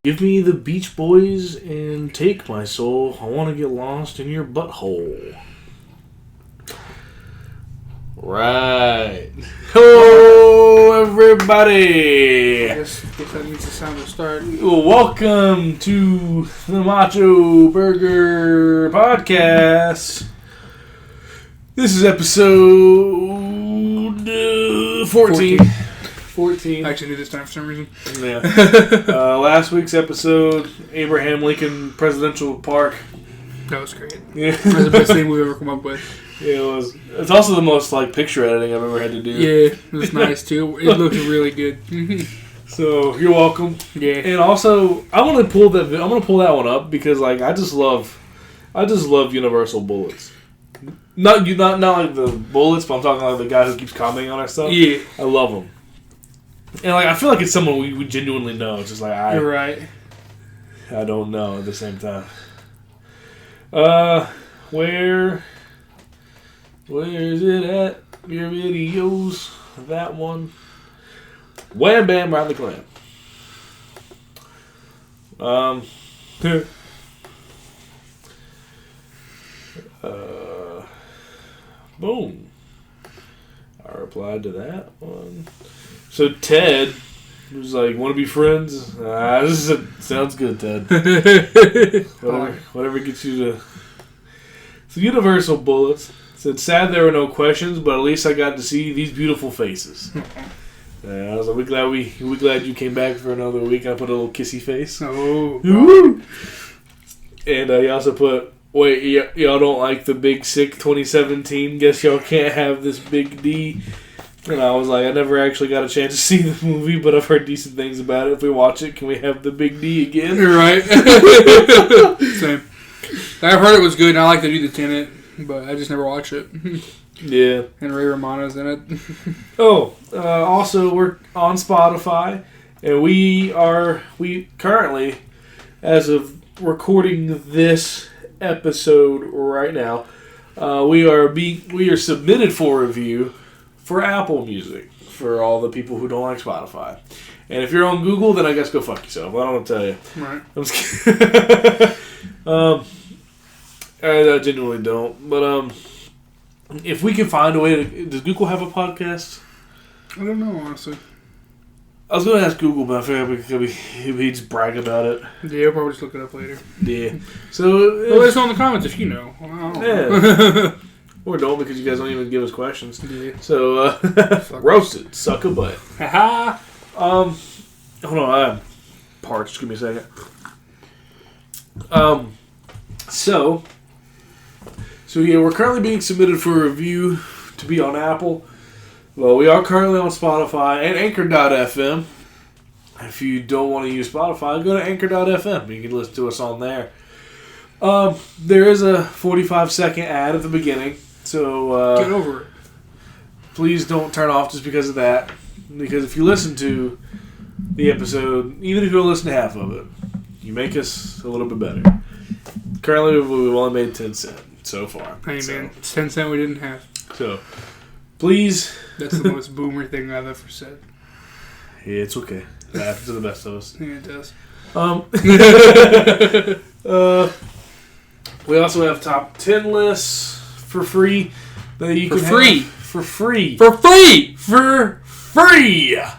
Give me the Beach Boys and take my soul. I want to get lost in your butthole. Right. Hello, everybody. I guess that needs to sound to start. Welcome to the MachoBurger podcast. This is episode 14. 14. I actually knew this time for some reason. Yeah. Last week's episode, Abraham Lincoln Presidential Park. That was great. Yeah. That's the best thing we've ever come up with. Yeah, it was. It's also the most picture editing I've ever had to do. Yeah, it was nice too. It looked really good. So you're welcome. Yeah. And also, I'm gonna pull that one up because I just love Universal bullets. Not like the bullets, but I'm talking like the guy who keeps commenting on our stuff. Yeah. I love him. And I feel like it's someone we genuinely know. It's just You're right. I don't know at the same time. Where is it at? Your videos. That one. Wham bam round the clam. Boom. I replied to that one. So Ted was like, "Want to be friends?" Sounds good, Ted. Whatever gets you to. So Universal Bullets said, "Sad there were no questions, but at least I got to see these beautiful faces." I was like, "We glad you came back for another week." I put a little kissy face. Oh. Woo! And he also put, "Wait, y'all don't like the Big Sick 2017? Guess y'all can't have this Big D." And I was like, I never actually got a chance to see the movie, but I've heard decent things about it. If we watch it, can we have the Big D again? You're right. Same. I've heard it was good, and I like the dude that's in it, but I just never watched it. Yeah. And Ray Romano's in it. Also, we're on Spotify, and we currently, as of recording this episode right now, we are submitted for review for Apple Music, for all the people who don't like Spotify. And if you're on Google, then I guess go fuck yourself. I don't want to tell you. Right. I'm just kidding. I genuinely don't. But if we can find a way to... Does Google have a podcast? I don't know, honestly. I was going to ask Google, but I figured he'd just brag about it. Yeah, I'll probably just look it up later. Yeah. So... let us know in the comments if you know. I don't know. Yeah. Or don't, because you guys don't even give us questions. Yeah. So, roasted. Suck a butt. Haha. Hold on, I have parts. Just give me a second. So yeah, we're currently being submitted for review to be on Apple. Well, we are currently on Spotify and Anchor.fm. If you don't want to use Spotify, go to Anchor.fm. You can listen to us on there. There is a 45-second ad at the beginning. So, get over it. Please don't turn off just because of that. Because if you listen to the episode, even if you don't listen to half of it, you make us a little bit better. Currently, we've only made 10 cents so far. Hey, man. It's 10 cents we didn't have. So, please. That's the most boomer thing I've ever said. Yeah, it's okay. It happens to the best of us. Yeah, it does. We also have top 10 lists for free that you can have. For free.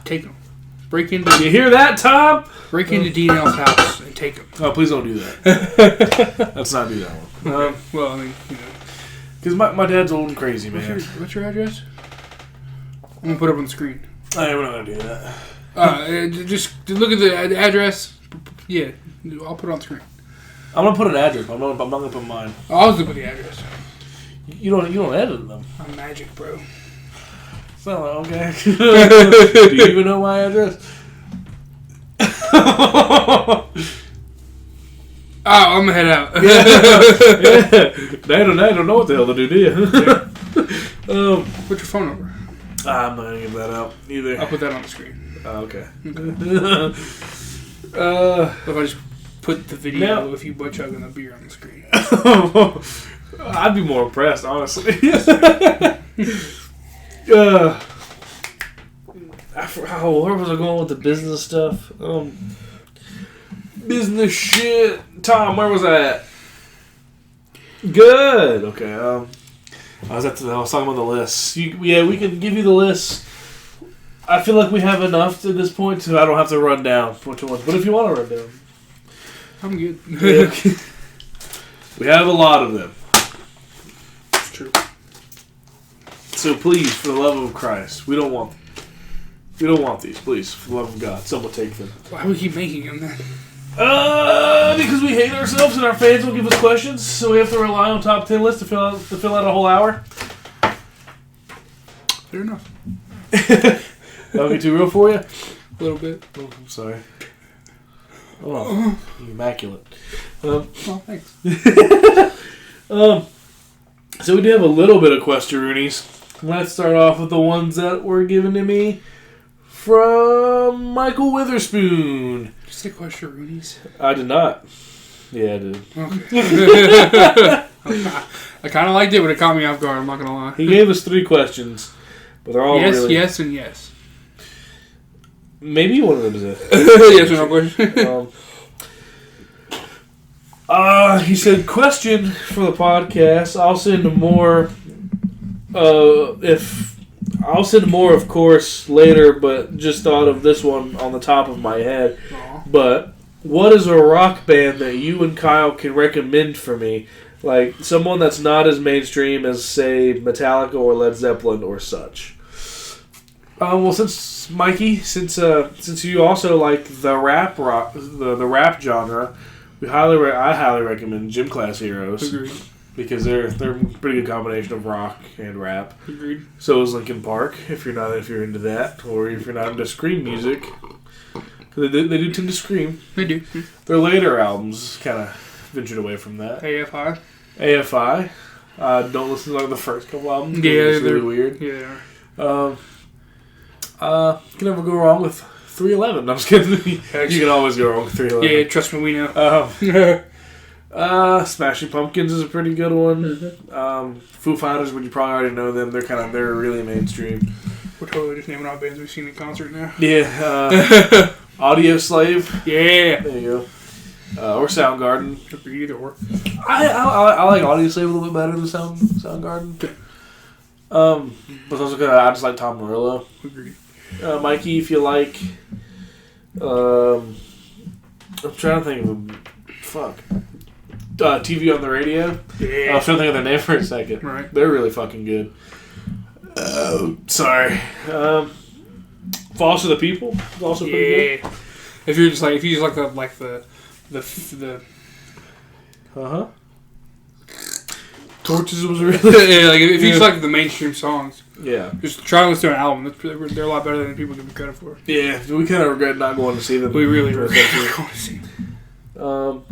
Take them. Break into. You hear that, Tom? Break into D&L's house and take them. Oh, please don't do that. Let's not do that one. Well, I mean, you know. Because my dad's old and crazy, man. What's your address? I'm going to put it up on the screen. We're not going to do that. Just look at the address. Yeah, I'll put it on the screen. I'm going to put an address. I'm not going to put mine. I was going to put the address. You don't edit them. I'm magic, bro. So, okay. Do you even know my address? I'm gonna head out. Yeah. They don't know what the hell to do, do you? What's your phone number? I'm not gonna give that out either. I'll put that on the screen. Okay. If I just put the video of you butt chugging the beer on the screen. I'd be more impressed, honestly. Where was I going with the business stuff? Business shit. Tom, where was I at? Good. Okay. I was talking about the list. We can give you the list. I feel like we have enough at this point, so I don't have to run down which ones. But if you want to run down, I'm good. Yeah. We have a lot of them. It's true. So please, for the love of Christ, we don't want these. Please, for the love of God, someone take them. Why do we keep making them then? Because we hate ourselves and our fans will give us questions, so we have to rely on top 10 lists to fill out a whole hour. Fair enough. That'll be too real for you? A little bit. Oh, I'm sorry. Oh, immaculate. Oh, thanks. So we do have a little bit of questionroonies. Let's start off with the ones that were given to me from Michael Witherspoon. Did you say questionroonies? I did not. Yeah, I did. Okay. I kind of liked it, but it caught me off guard. I'm not gonna lie. He gave us 3 questions, but they're all really... Yes, and yes. Maybe one of them is a... Yes or no question. He said, question for the podcast. I'll send more, I'll send more, of course, later, but just thought of this one on the top of my head. Aww. But what is a rock band that you and Kyle can recommend for me? Like, someone that's not as mainstream as, say, Metallica or Led Zeppelin or such. Well, since Mikey, since you also like the rap the rap genre, I highly recommend Gym Class Heroes. Agreed. Because they're a pretty good combination of rock and rap. Agreed. So is Linkin Park if you're into that, or if you're not into scream music. Because they do tend to scream. They do. Their later albums kind of ventured away from that. AFI. AFI. Don't listen to the first couple albums. Yeah, it's really weird. Yeah, they are. Can never go wrong with 311. I'm just kidding. You can always go wrong with 311. Yeah, trust me, we know. Smashing Pumpkins is a pretty good one. Mm-hmm. Foo Fighters, but you probably already know them. They're really mainstream. We're totally just naming out bands we've seen in concert now. Yeah. Audio Slave. Yeah. There you go. Or Soundgarden. Could be either or. I like Audio Slave a little bit better than Soundgarden. Okay. But also because I just like Tom Morello. Agreed. Mikey, if you like, I'm trying to think of TV on the radio. Yeah. I was trying to think of their name for a second. Right. They're really fucking good. Sorry. Foster the People is also pretty good. If you just like the Torches was really yeah, like if you just like the mainstream songs, yeah. just try to listen to an album. They're a lot better than people give them credit for. Yeah, we kind of regret not going to see them. We really regret not going to see them.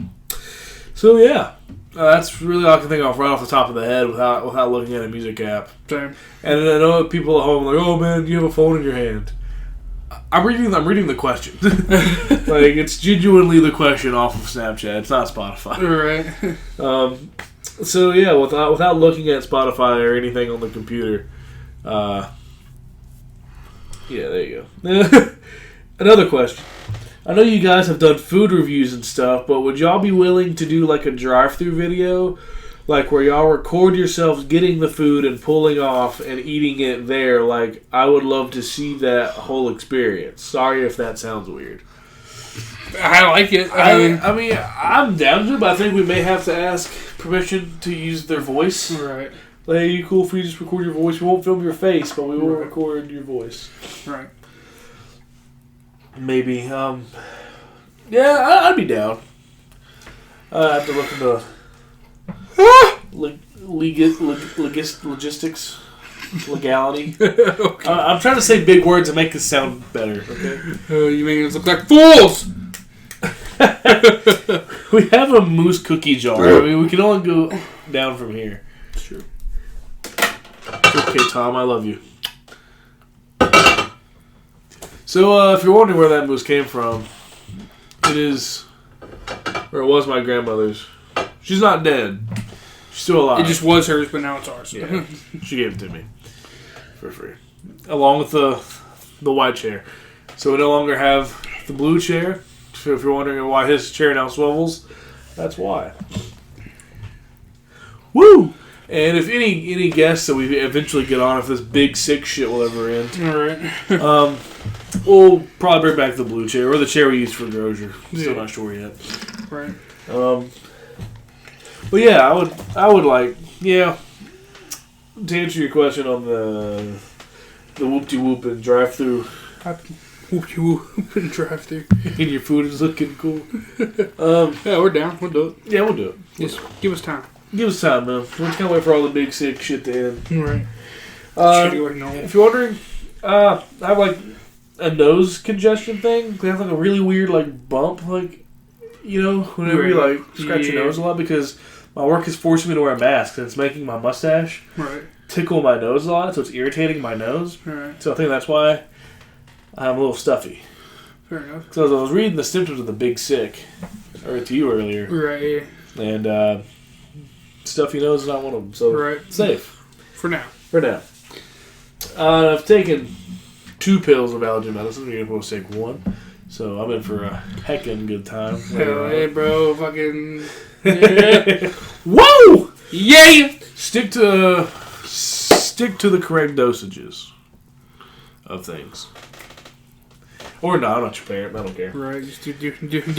So yeah, that's really all I can think of right off the top of the head without looking at a music app. Same. And I know people at home are like, oh man, you have a phone in your hand. I'm reading the question. Like it's genuinely the question off of Snapchat. It's not Spotify. Right. So yeah, without looking at Spotify or anything on the computer, yeah, there you go. Another question. I know you guys have done food reviews and stuff, but would y'all be willing to do like a drive-through video? Like where y'all record yourselves getting the food and pulling off and eating it there? Like, I would love to see that whole experience. Sorry if that sounds weird. I like it. I mean, I'm down to it, but I think we may have to ask permission to use their voice. Right. Like, hey, you cool if we just record your voice? We won't film your face, but we will record your voice. Right. Maybe. Yeah, I'd be down. I have to look into logistics, legality. Okay. I'm trying to say big words and make this sound better. Okay. You make us look like fools. We have a moose cookie jar. I mean, we can only go down from here. Sure. Okay, Tom, I love you. So, if you're wondering where that moose came from, it was my grandmother's. She's not dead. She's still alive. It just was hers, but now it's ours. Yeah, she gave it to me for free, along with the white chair. So we no longer have the blue chair. So if you're wondering why his chair now swivels, that's why. Woo! And if any guests that we eventually get on, if this big sick shit will ever end, All right. we'll probably bring back the blue chair or the chair we used for Grozier. Still not sure yet. Right. But yeah, I would like, yeah. To answer your question on the whoop-de-whoop and drive-through. Whoop-de-whoop and drive-through. And your food is looking cool. Yeah, we're down. We'll do it. Yeah, we'll do it. Just give us time. Give us time, man. We just can't wait for all the big sick shit to end. Right. If you're wondering, I have like a nose congestion thing. I have like a really weird like bump, like, you know, whenever you like scratch your nose a lot, because my work is forcing me to wear a mask and it's making my mustache tickle my nose a lot, so it's irritating my nose. Right. So I think that's why I'm a little stuffy. Fair enough. Because I was reading the symptoms of the big sick, or to you earlier. Right. And stuffy nose is not one of them. So safe. For now. For now. I've taken 2 pills of allergy medicine. You're supposed to take 1. So I'm in for a heckin' good time. Hell yeah, bro. Fucking... Yeah. Whoa! Yeah! Stick to the correct dosages of things. Or not, I'm not your parent. I don't care. Right. Just do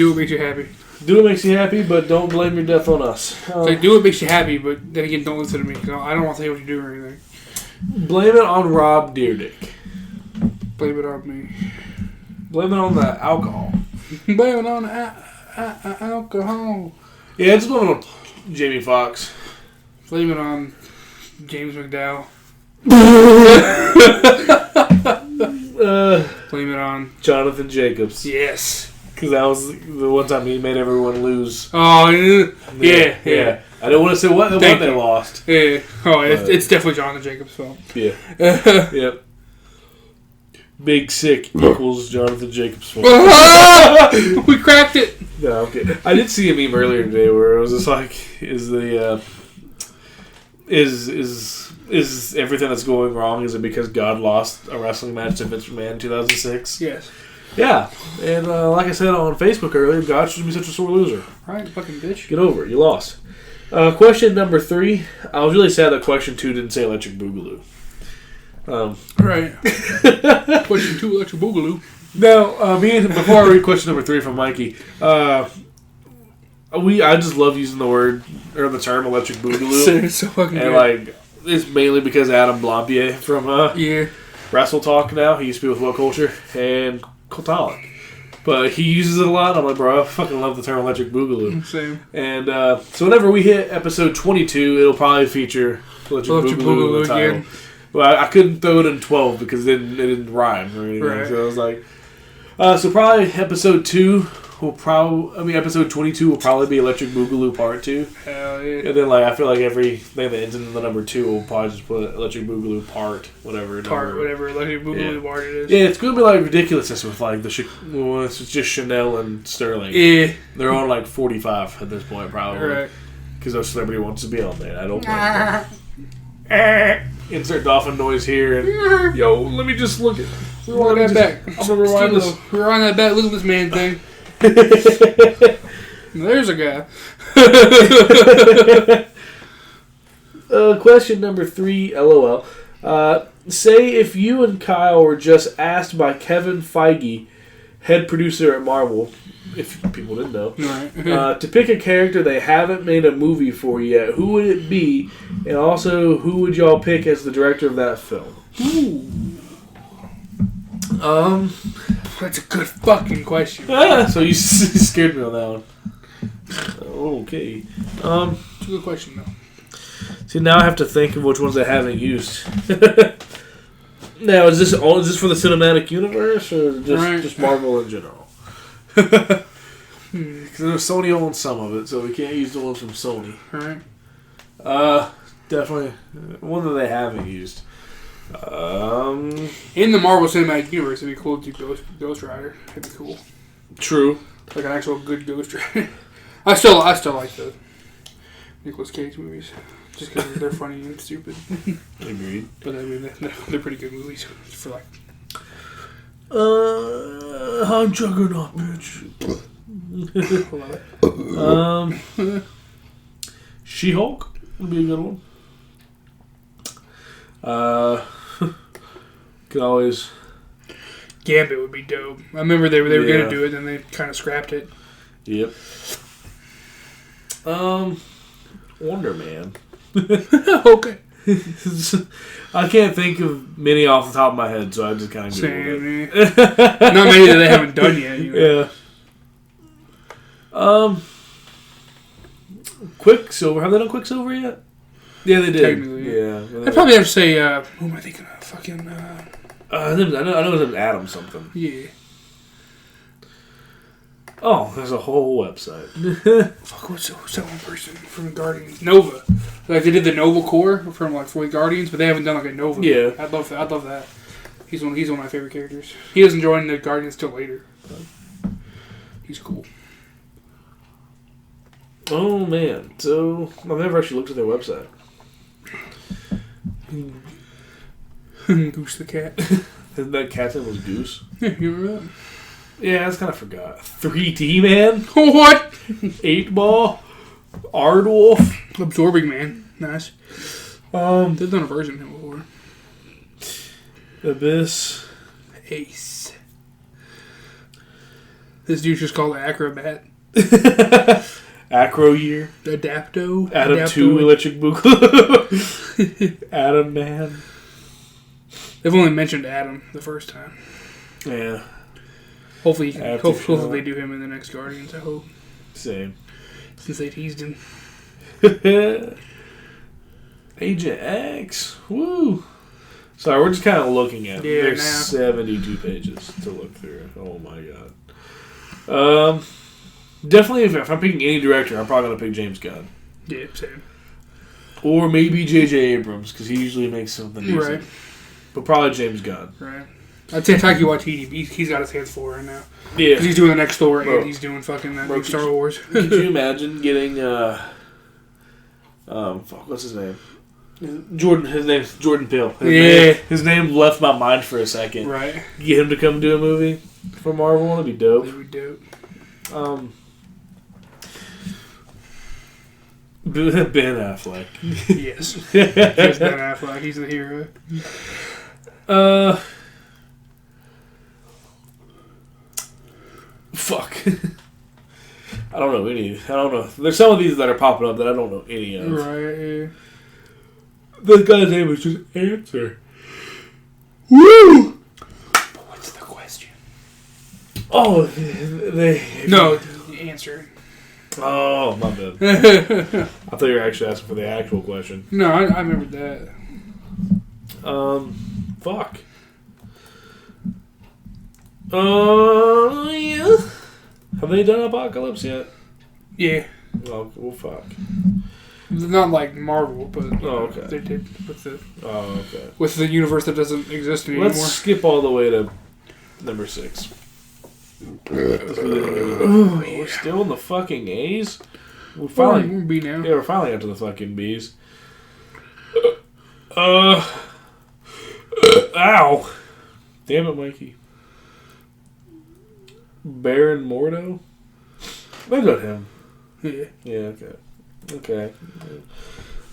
what makes you happy. Do what makes you happy, but don't blame your death on us. Do what makes you happy, but then again, don't listen to me. Cause I don't want to say what you do or anything. Blame it on Rob Deerdick. Blame it on me. Blame it on the alcohol. Blame it on alcohol. Yeah, it's blame it on Jamie Foxx. Blame it on James McDowell. Blame it on Jonathan Jacobs. Yes. Because that was the one time he made everyone lose. Oh, yeah. I don't want to say what they lost. Yeah. Oh, it's definitely Jonathan Jacobs' fault. Yeah. Yep. Big sick equals Jonathan Jacobs' fault. We cracked it. No, okay. I did see a meme earlier today where it was just like, is everything that's going wrong, is it because God lost a wrestling match to Vince McMahon in 2006? Yes. Yeah. And like I said on Facebook earlier, God shouldn't be such a sore loser. Right, fucking bitch. Get over it. You lost. Question number 3. I was really sad that question 2 didn't say Electric Boogaloo. Right. Question 2, Electric Boogaloo. Now, before I read question number 3 from Mikey, I just love using the word or the term Electric Boogaloo. It's so fucking and good. like, it's mainly because Adam Blampier from Wrestle Talk now, he used to be with What Culture and Cultaholic. But he uses it a lot. I'm like, bro, I fucking love the term Electric Boogaloo. Same. And so whenever we hit episode 22, it'll probably feature Electric Boogaloo in the title. Again. Well, I couldn't throw it in 12 because it didn't rhyme or anything. Right. So I was like, so probably episode 22 will probably be Electric Boogaloo Part 2. Hell yeah. And then like I feel like everything that ends in the number 2 will probably just put Electric Boogaloo Part whatever Electric Boogaloo Part it is. Yeah, it's gonna be like ridiculousness with like it's just Chanel and Sterling. Yeah. They're on like 45 at this point probably. Right. Because no celebrity wants to be on there. I don't blame them. Insert dolphin noise here and yo, let me just look at. Rewind that back. I'm gonna rewind that back. Look at this man thing. There's a guy. Question number 3, LOL. Say if you and Kyle were just asked by Kevin Feige, head producer at Marvel, if people didn't know, right. to pick a character they haven't made a movie for yet, who would it be? And also, who would y'all pick as the director of that film? Ooh. That's a good fucking question. So you scared me on that one. Okay. It's a good question, though. See, now I have to think of which ones I haven't used. Now, is this for the cinematic universe or just Marvel in general? Because Sony owns some of it, so we can't use the ones from Sony. Right. Definitely one that they haven't used. In the Marvel Cinematic Universe, it'd be cool to do Ghost Rider. It'd be cool. True. Like an actual good Ghost Rider. I still like the Nicolas Cage movies. Just because they're funny and stupid. Agreed. But I mean, they're pretty good movies for like. I'm Juggernaut, bitch. She-Hulk would be a good one. Could always... Gambit would be dope. I remember they were going to do it, and they kind of scrapped it. Yep. Wonder Man. Okay. I can't think of many off the top of my head, so I just kind of Googled it. Not many that they haven't done yet. You know? Yeah. Quicksilver. Have they done Quicksilver yet? Yeah, they did. Technically, yeah. I'd probably have to say, who am I thinking of? Fucking, I know it was Adam something. Yeah. Oh, there's a whole website. Fuck, who's that one person from Guardians? Nova. Like, they did the Nova Core from, like, for the Guardians, but they haven't done, like, a Nova. Yeah. I'd love that. He's one of my favorite characters. He doesn't join the Guardians till later. But he's cool. Oh, man. So, I've never actually looked at their website. Goose the cat. Isn't that cat's name was Goose? Yeah, you remember that? Yeah, I just kind of forgot. 3D Man? What? 8-Ball? Aardwolf? Absorbing Man. Nice. They've done a version of him before. Abyss. Ace. This dude's just called Acrobat. Acro Year. Adapto. Adam 2 Electric Boogaloo. Adam Man. They've only mentioned Adam the first time. Yeah. Hopefully they do him in the next Guardians, I hope. Same. Since they teased him. Agent X. Woo. Sorry, we're just kind of looking at it. Yeah, There's now. 72 pages to look through. Oh my god. Definitely, if I'm picking any director, I'm probably going to pick James Gunn. Yeah, same. Or maybe J.J. Abrams, because he usually makes something decent. Right. But probably James Gunn. Right. I'd say Taiki Waititi, he's got his hands full right now. Yeah. Because he's doing the next Thor Bro. and he's doing fucking that new Star Wars. Could you imagine getting, what's his name? His name's Jordan Peele. His name left my mind for a second. Right. Get him to come do a movie for Marvel, that'd be dope. That'd be dope. Ben Affleck. Yes. Just Ben Affleck. He's the hero. Fuck. I don't know any. I don't know. There's some of these that are popping up that I don't know any of. Right, yeah. This guy's name is just Answer. Woo! But what's the question? Oh, No, the answer. Oh, my bad. I thought you were actually asking for the actual question. No, I remembered that. Fuck. Yeah. Have they done Apocalypse yet? Yeah. Oh, well, fuck. Not like Marvel, but okay. They did with the universe that doesn't exist anymore. Let's skip all the way to number 6. We're still in the fucking A's? We're finally B now. Yeah, we're finally up to the fucking B's. Ow. Damn it, Mikey. Baron Mordo? What about him? Yeah. Yeah, okay.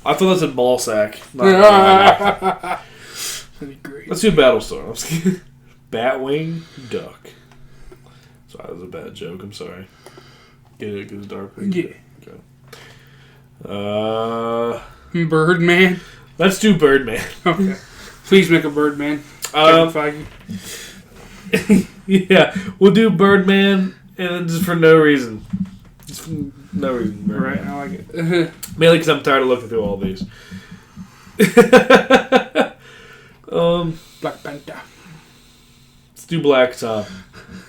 I thought that said ball sack. That'd be great. Let's do Battlestar. Batwing Duck. Sorry, that was a bad joke. I'm sorry. Get it? Because it's dark. Yeah. Okay. Birdman. Let's do Birdman. Okay. Please make a Birdman. Yeah, we'll do Birdman, and then just for no reason. Just for no reason. Birdman. Right, I like it. Mainly because I'm tired of looking through all these. Black Panther. Let's do Black Tom.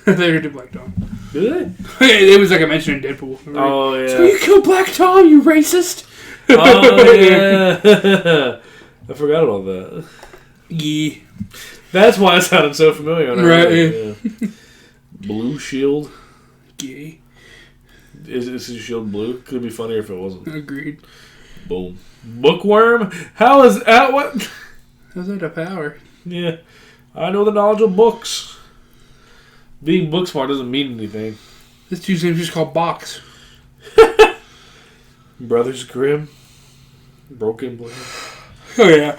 They already did Black Tom. Did they? It was like I mentioned in Deadpool. Right? Oh, yeah. So you killed Black Tom, you racist? Oh, yeah. I forgot about that. Yeah. That's why it sounded so familiar. Right, yeah. Blue Shield. Gay. Is his shield blue? Could be funnier if it wasn't. Agreed. Boom. Bookworm? How is that? What? How's that a power? Yeah. I know the knowledge of books. Being book smart doesn't mean anything. This dude's name is just called Box. Brothers Grimm. Broken Blade. Oh, yeah.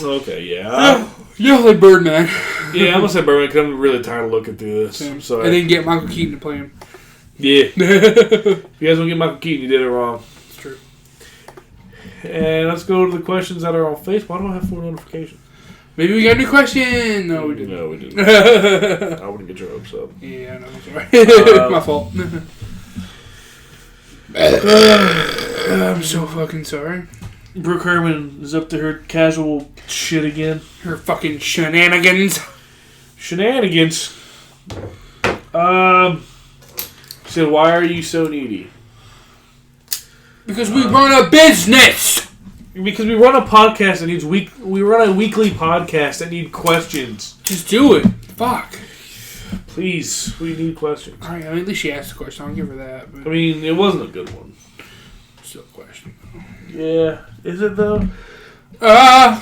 Okay, yeah. Yeah, like Birdman. Yeah, I'm gonna say Birdman because I'm really tired of looking through this. I'm sorry. And then get Michael Keaton to play him. Yeah. If you guys want to get Michael Keaton, you did it wrong. It's true. And let's go to the questions that are on Facebook. Why don't I have 4 notifications? Maybe we got a new question. No, we didn't. No, we didn't. I wouldn't get your hopes up. Yeah, I know. Sorry. My fault. I'm so fucking sorry. Brooke Herman is up to her casual shit again. Her fucking shenanigans. Shenanigans. She said, "Why are you so needy?" Because we run a business. Because we run a podcast that needs we run a weekly podcast that need questions. Just do it. Fuck. Please, we need questions. Alright, at least she asked a question. I'll give her that. But I mean, it wasn't a good one. still a question. Yeah, is it though? Why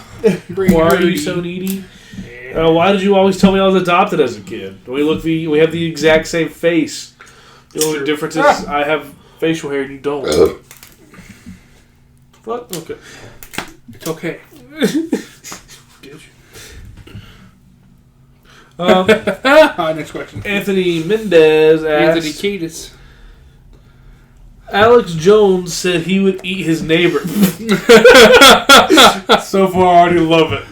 Why are you so needy? Yeah. Why did you always tell me I was adopted as a kid? We have the exact same face. The only difference is I have facial hair and you don't. What? Okay. It's okay. Next question. Anthony Mendez asked... Anthony Kiedis. Alex Jones said he would eat his neighbor. So far, I already love it.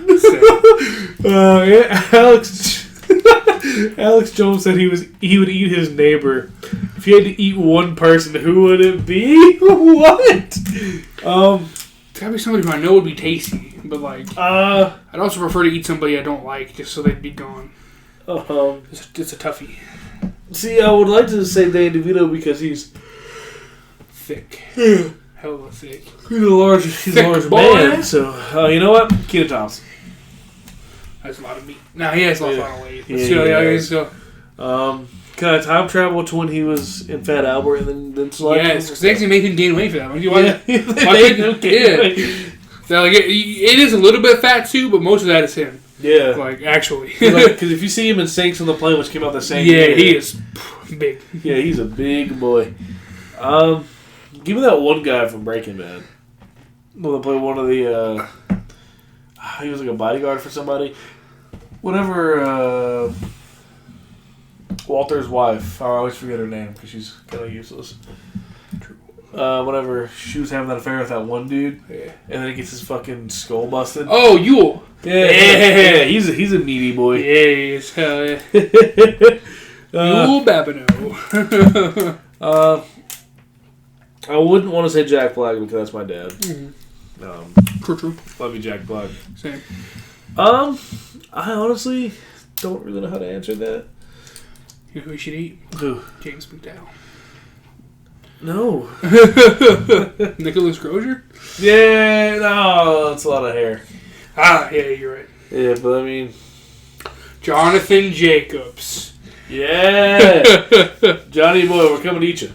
Alex Jones said he would eat his neighbor. If he had to eat one person, who would it be? What? It's gotta be somebody who I know would be tasty, but like, I'd also prefer to eat somebody I don't like, just so they'd be gone. It's a toughie. See, I would like to say Danny DeVito because he's thick, hella thick. He's a large man. So you know what? Keita Thompson. That's a lot of meat. Nah, he has a lot of weight. Let's go. Can I time travel to when he was in Fat Albert and then select? Yes, because they actually made him gain weight for that one. It is a little bit fat too, but most of that is him. Yeah. Like, actually. Because if you see him in Saints on the Plane, which came out the same year. Yeah, he is big. Yeah, he's a big boy. Give me that one guy from Breaking Bad. That played one of the... he was like a bodyguard for somebody. Whenever... Walter's wife. I always forget her name because she's kind of useless. Whenever she was having that affair with that one dude, and then he gets his fucking skull busted. Oh, Yule. Yeah. He's a meaty boy. Yeah, he is. Hell yeah. Yule Babineau. I wouldn't want to say Jack Black because that's my dad. Mm-hmm. True. Love you, Jack Black. Same. I honestly don't really know how to answer that. You know who we should eat? Who? James McDowell. No. Nicholas Crozier? Yeah, no, that's a lot of hair. Ah, yeah, you're right. Yeah, but I mean... Jonathan Jacobs. Yeah! Johnny boy, we're coming to eat you.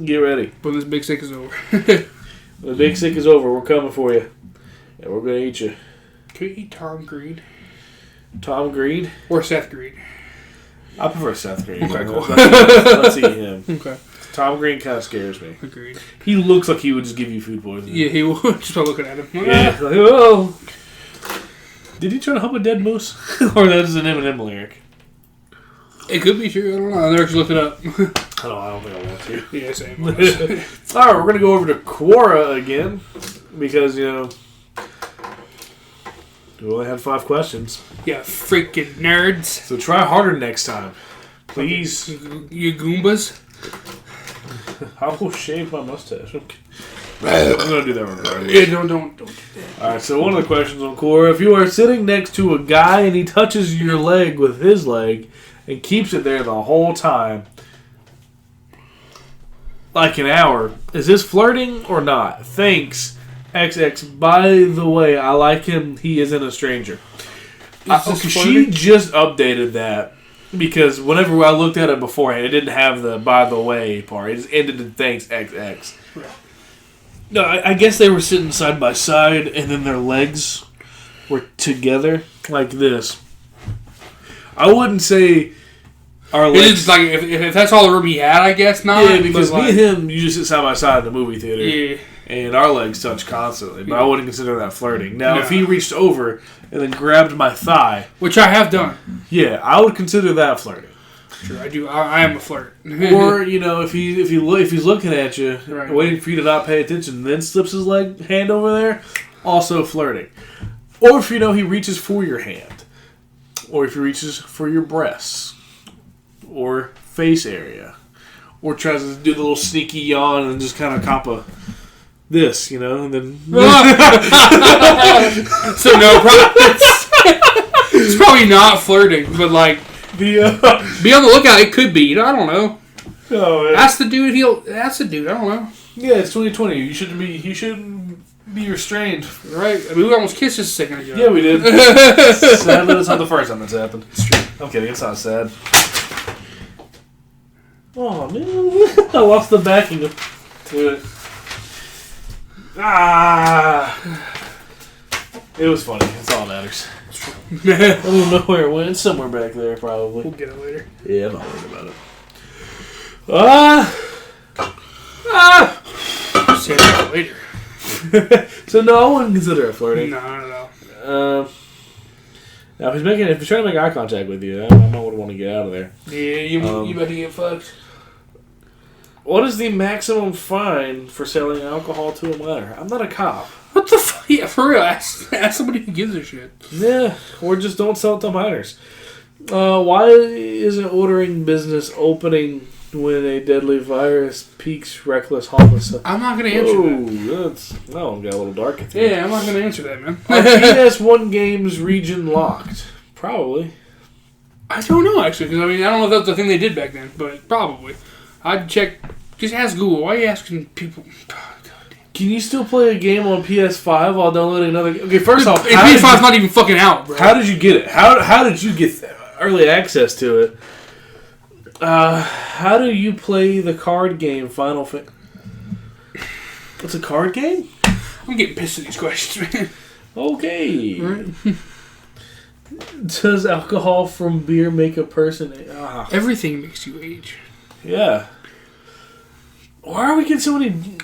Get ready. When this big sick is over. When the big sick is over, we're coming for you. And we're going to eat you. Can we eat Tom Green? Tom Green? Or Seth Green? I prefer Seth Green. Okay, cool. Let's eat him. Okay. Tom Green kind of scares me. Agreed. He looks like he would just give you food poisoning. Yeah, he would. Just by looking at him. Yeah. Like, oh. Did he try to help a dead moose? Or that is an Eminem lyric? It could be true. I don't know. I never actually looked it up. I don't think I want to. Yeah, same. Alright, we're going to go over to Quora again. Because, we only had 5 questions. Yeah, freaking nerds. So try harder next time. Please. You Goombas. I will shave my mustache. I'm going to do that regardless. Yeah, don't do that. Alright, so one of the questions on Quora. If you are sitting next to a guy and he touches your leg with his leg and keeps it there the whole time, like an hour, is this flirting or not? Thanks, XX. By the way, I like him. He isn't a stranger. She just updated that because whenever I looked at it beforehand, it didn't have the by the way part. It just ended in thanks, XX. Right. No, I guess they were sitting side by side and then their legs were together like this. I wouldn't say Our legs. It's just like if that's all the room he had, I guess not. Yeah, because me and him, you just sit side by side in the movie theater. Yeah. And our legs touch constantly, but I wouldn't consider that flirting. Now, if he reached over and then grabbed my thigh, which I have done, yeah, I would consider that flirting. Sure, I do. I am a flirt. Or if he's looking at you, waiting for you to not pay attention, and then slips his hand over there, also flirting. Or if he reaches for your hand, or if he reaches for your breasts, or face area, or tries to do the little sneaky yawn and just kind of cop a this, and then... So no, it's probably not flirting, but like, be on the lookout. It could be. I don't know. Oh, man. Ask the dude. Ask the dude. I don't know. Yeah, it's 2020. You shouldn't be restrained, right? I mean, we almost kissed just a second ago. Yeah, we did. Sadly, that's not the first time that's happened. It's true. I'm kidding. It's not sad. Oh man, I lost the backing to it. It was funny. That's all that matters. I don't know where it went. It's somewhere back there, probably. We'll get it later. Yeah, I'm not worried about it. Say that later. So no, I wouldn't consider it flirting. No. Now if he's trying to make eye contact with you, I might want to get out of there. Yeah, you about to get fucked. What is the maximum fine for selling alcohol to a minor? I'm not a cop. What the fuck? Yeah, for real. Ask somebody who gives a shit. Yeah, or just don't sell it to minors. Why isn't ordering business opening when a deadly virus piques reckless homicide? I'm not going to answer that. That one got a little dark at the end. Yeah, I'm not going to answer that, man. Are PS1 games region locked? Probably. I don't know, actually, because I don't know if that's the thing they did back then, but probably. I'd check. Just ask Google. Why are you asking people? Can you still play a game on PS5 while downloading another game? Okay, first off, PS5's not even fucking out, bro. How did you get it? How did you get early access to it? How do you play the card game Final Fantasy? It's a card game? I'm getting pissed at these questions, man. Okay. Right. Does alcohol from beer make a person... Everything makes you age. Yeah. Why are we getting so many...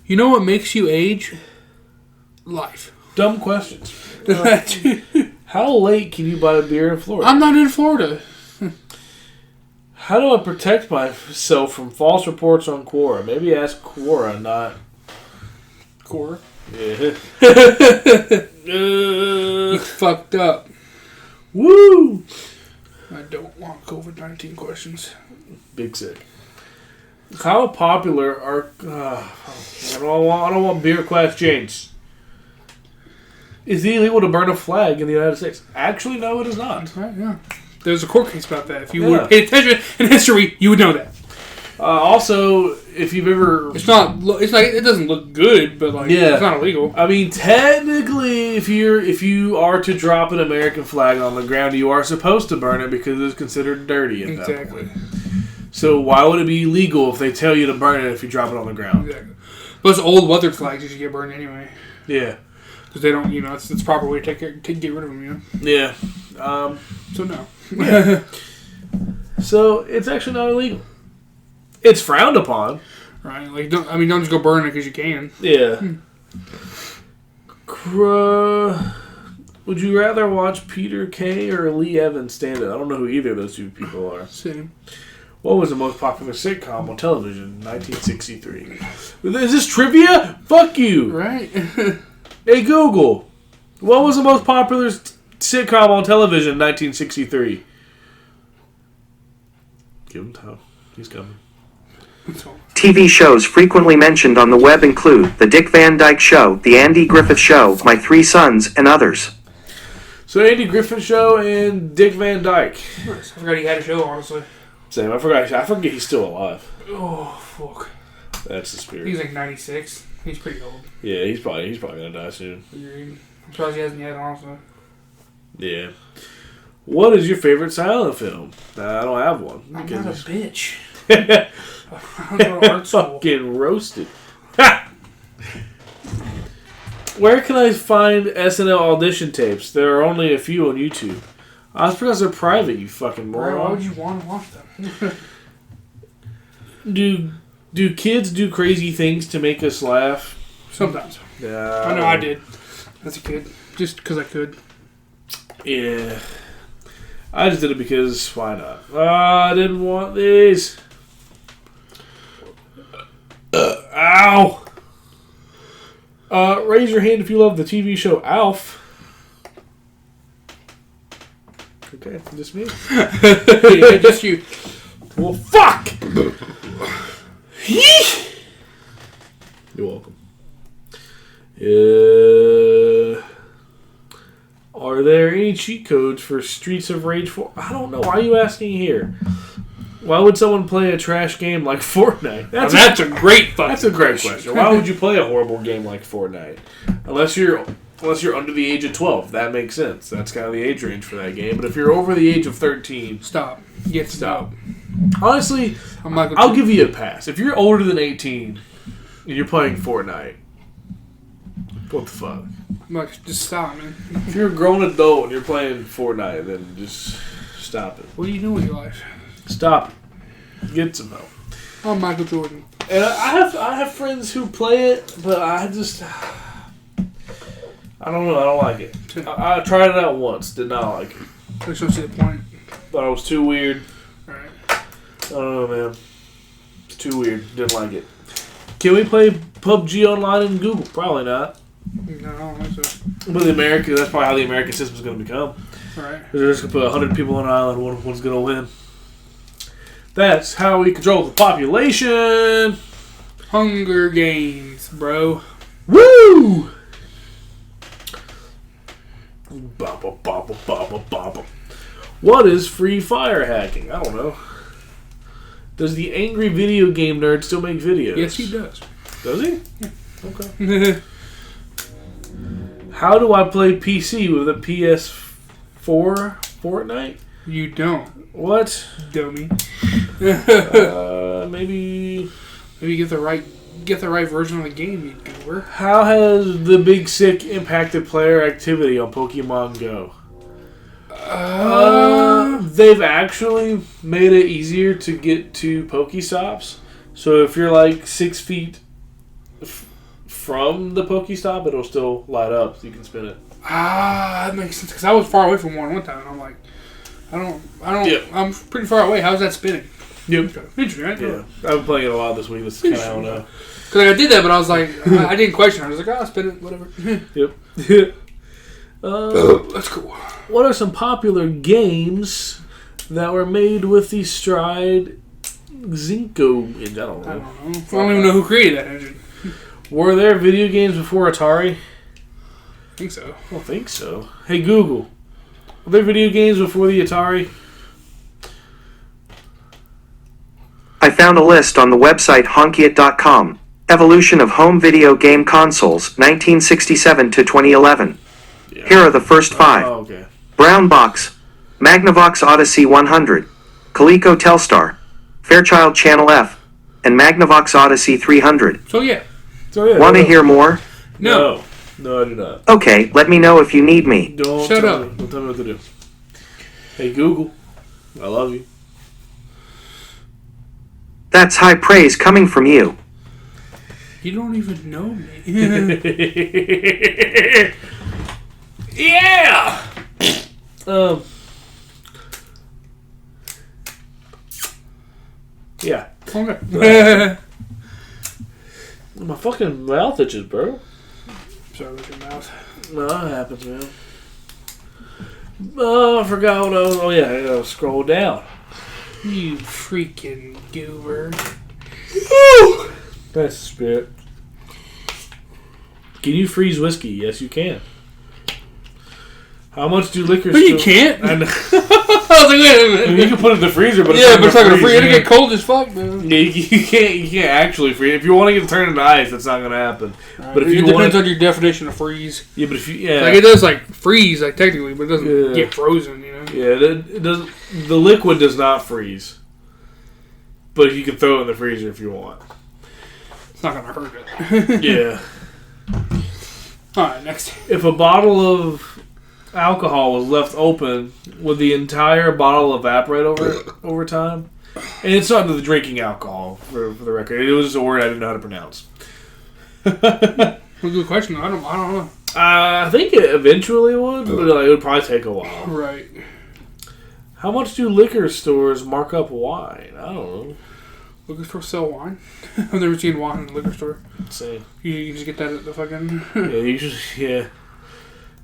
You know what makes you age? Life. Dumb questions. How late can you buy a beer in Florida? I'm not in Florida. How do I protect myself from false reports on Quora? Maybe ask Quora, not... Quora? Yeah. You fucked up. Woo! I don't want COVID-19 questions. Big sick. How popular are... I don't want beer questions. Is it illegal to burn a flag in the United States? Actually, no, it is not. Right, yeah. There's a court case about that. If you would pay attention in history, you would know that. Also, if you've ever... It's like it doesn't look good, but it's not illegal. I mean, technically, if you are to drop an American flag on the ground, you are supposed to burn it because it's considered dirty at that point. So why would it be illegal if they tell you to burn it if you drop it on the ground? Exactly. Those old weathered flags usually get burned anyway. Yeah. Because they don't, it's the proper way to get rid of them, Yeah. So no. Yeah. So it's actually not illegal. It's frowned upon. Right. Don't just go burn it because you can. Yeah. Would you rather watch Peter Kay or Lee Evans stand it? I don't know who either of those two people are. Same. What was the most popular sitcom on television in 1963? Is this trivia? Fuck you. Right. Hey, Google. What was the most popular sitcom on television in 1963? Give him time. He's coming. TV shows frequently mentioned on the web include The Dick Van Dyke Show, The Andy Griffith Show, My Three Sons, and others. So Andy Griffith Show and Dick Van Dyke. I forgot he had a show, honestly. Same. I forget he's still alive. Oh, fuck. That's the spirit. He's like 96. He's pretty old. Yeah, he's probably gonna die soon. I'm surprised he hasn't yet, honestly. Yeah. What is your favorite silent film? I don't have one. I'm not a bitch. I'm going to art school. Fucking roasted. Where can I find SNL audition tapes? There are only a few on YouTube. That's because they're private, you fucking moron. Why would you want to watch them? Do kids do crazy things to make us laugh? Sometimes. Yeah. I know I did as a kid. Just because I could. Yeah. I just did it because why not? I didn't want these. Ow! Raise your hand if you love the TV show Alf. Okay, just me. Yeah, just you. Well, fuck! You're welcome. Are there any cheat codes for Streets of Rage 4? I don't know. Why are you asking here? Why would someone play a trash game like Fortnite? That's a great question. Why would you play a horrible game like Fortnite? Unless you're under the age of 12. That makes sense. That's kind of the age range for that game. But if you're over the age of 13... Stop. Stop. Honestly, I'll give you a pass. If you're older than 18 and you're playing Fortnite, what the fuck? Just stop, man. If you're a grown adult and you're playing Fortnite, then just stop it. What are you doing with your life? Stop. Get some help. I'm Michael Jordan. And I have friends who play it, but I don't know. I don't like it. I tried it out once. Did not like it. I just don't see the point. Thought it was too weird. Alright. I don't know, man. It's too weird. Didn't like it. Can we play PUBG online in Google? Probably not. No, I don't think so. But that's probably how the American system is going to become. Alright. They're just going to put 100 people on an island. One's going to win. That's how we control the population. Hunger Games, bro. Woo! What is free fire hacking? I don't know. Does the angry video game nerd still make videos? Yes, he does. Does he? Yeah. Okay. How do I play PC with a PS4 Fortnite? You don't. What? Dummy. Maybe get the right version of the game, you goober. How has the Big Sick impacted player activity on Pokemon Go? They've actually made it easier to get to Pokestops. So if you're like 6 feet from the Pokestop, it'll still light up so you can spin it. That makes sense. Because I was far away from one time, and I'm like, I don't. Yep. I'm pretty far away. How's that spinning? Yep. Interesting, right? Yeah. I've been playing it a lot this week. That's kind of, I don't know. Because I did that, but I was like, I didn't question it. I was like, I'll spin it, whatever. Yep. That's cool. What are some popular games that were made with the Stride Zinco engine? I don't know. I don't even know who created that engine. Were there video games before Atari? I think so. I don't think so. Hey, Google. Were there video games before the Atari? I found a list on the website honkyit.com. Evolution of home video game consoles, 1967 to 2011. Yeah. Here are the first 5. Oh, okay. Brown Box, Magnavox Odyssey 100, Coleco Telstar, Fairchild Channel F, and Magnavox Odyssey 300. So yeah. Want to hear more? No, I do not. Okay, let me know if you need me. Shut up. Don't tell me what to do. Hey, Google. I love you. That's high praise coming from you. You don't even know me. Yeah! Yeah. Okay. My fucking mouth itches, bro. Sorry with your mouth. No, that happens, man. Oh, I forgot what I was... Oh, yeah, I gotta scroll down. You freaking goober. Woo! That's the spirit. Can you freeze whiskey? Yes, you can. How much do liquor... But you can't. I know. I was like, wait a minute. You can put it in the freezer, but yeah, but it's not gonna freeze. It'll get cold as fuck, man. Yeah, you can't actually freeze. If you want to turn into ice, that's not gonna happen. But if it you depends on your definition of freeze. Yeah, but if you like it does like freeze like technically, but it doesn't get frozen. You know. Yeah, it does. The liquid does not freeze, but you can throw it in the freezer if you want. It's not gonna hurt it. Yeah. All right, next. If a bottle of alcohol was left open with the entire bottle evaporate over time. And it's not the drinking alcohol, for the record. It was just a word I didn't know how to pronounce. Good question. I don't know. I think it eventually would, but it would probably take a while. Right. How much do liquor stores mark up wine? I don't know. Liquor stores sell wine? I've never seen wine in the liquor store. Insane. You just get that at the fucking... yeah.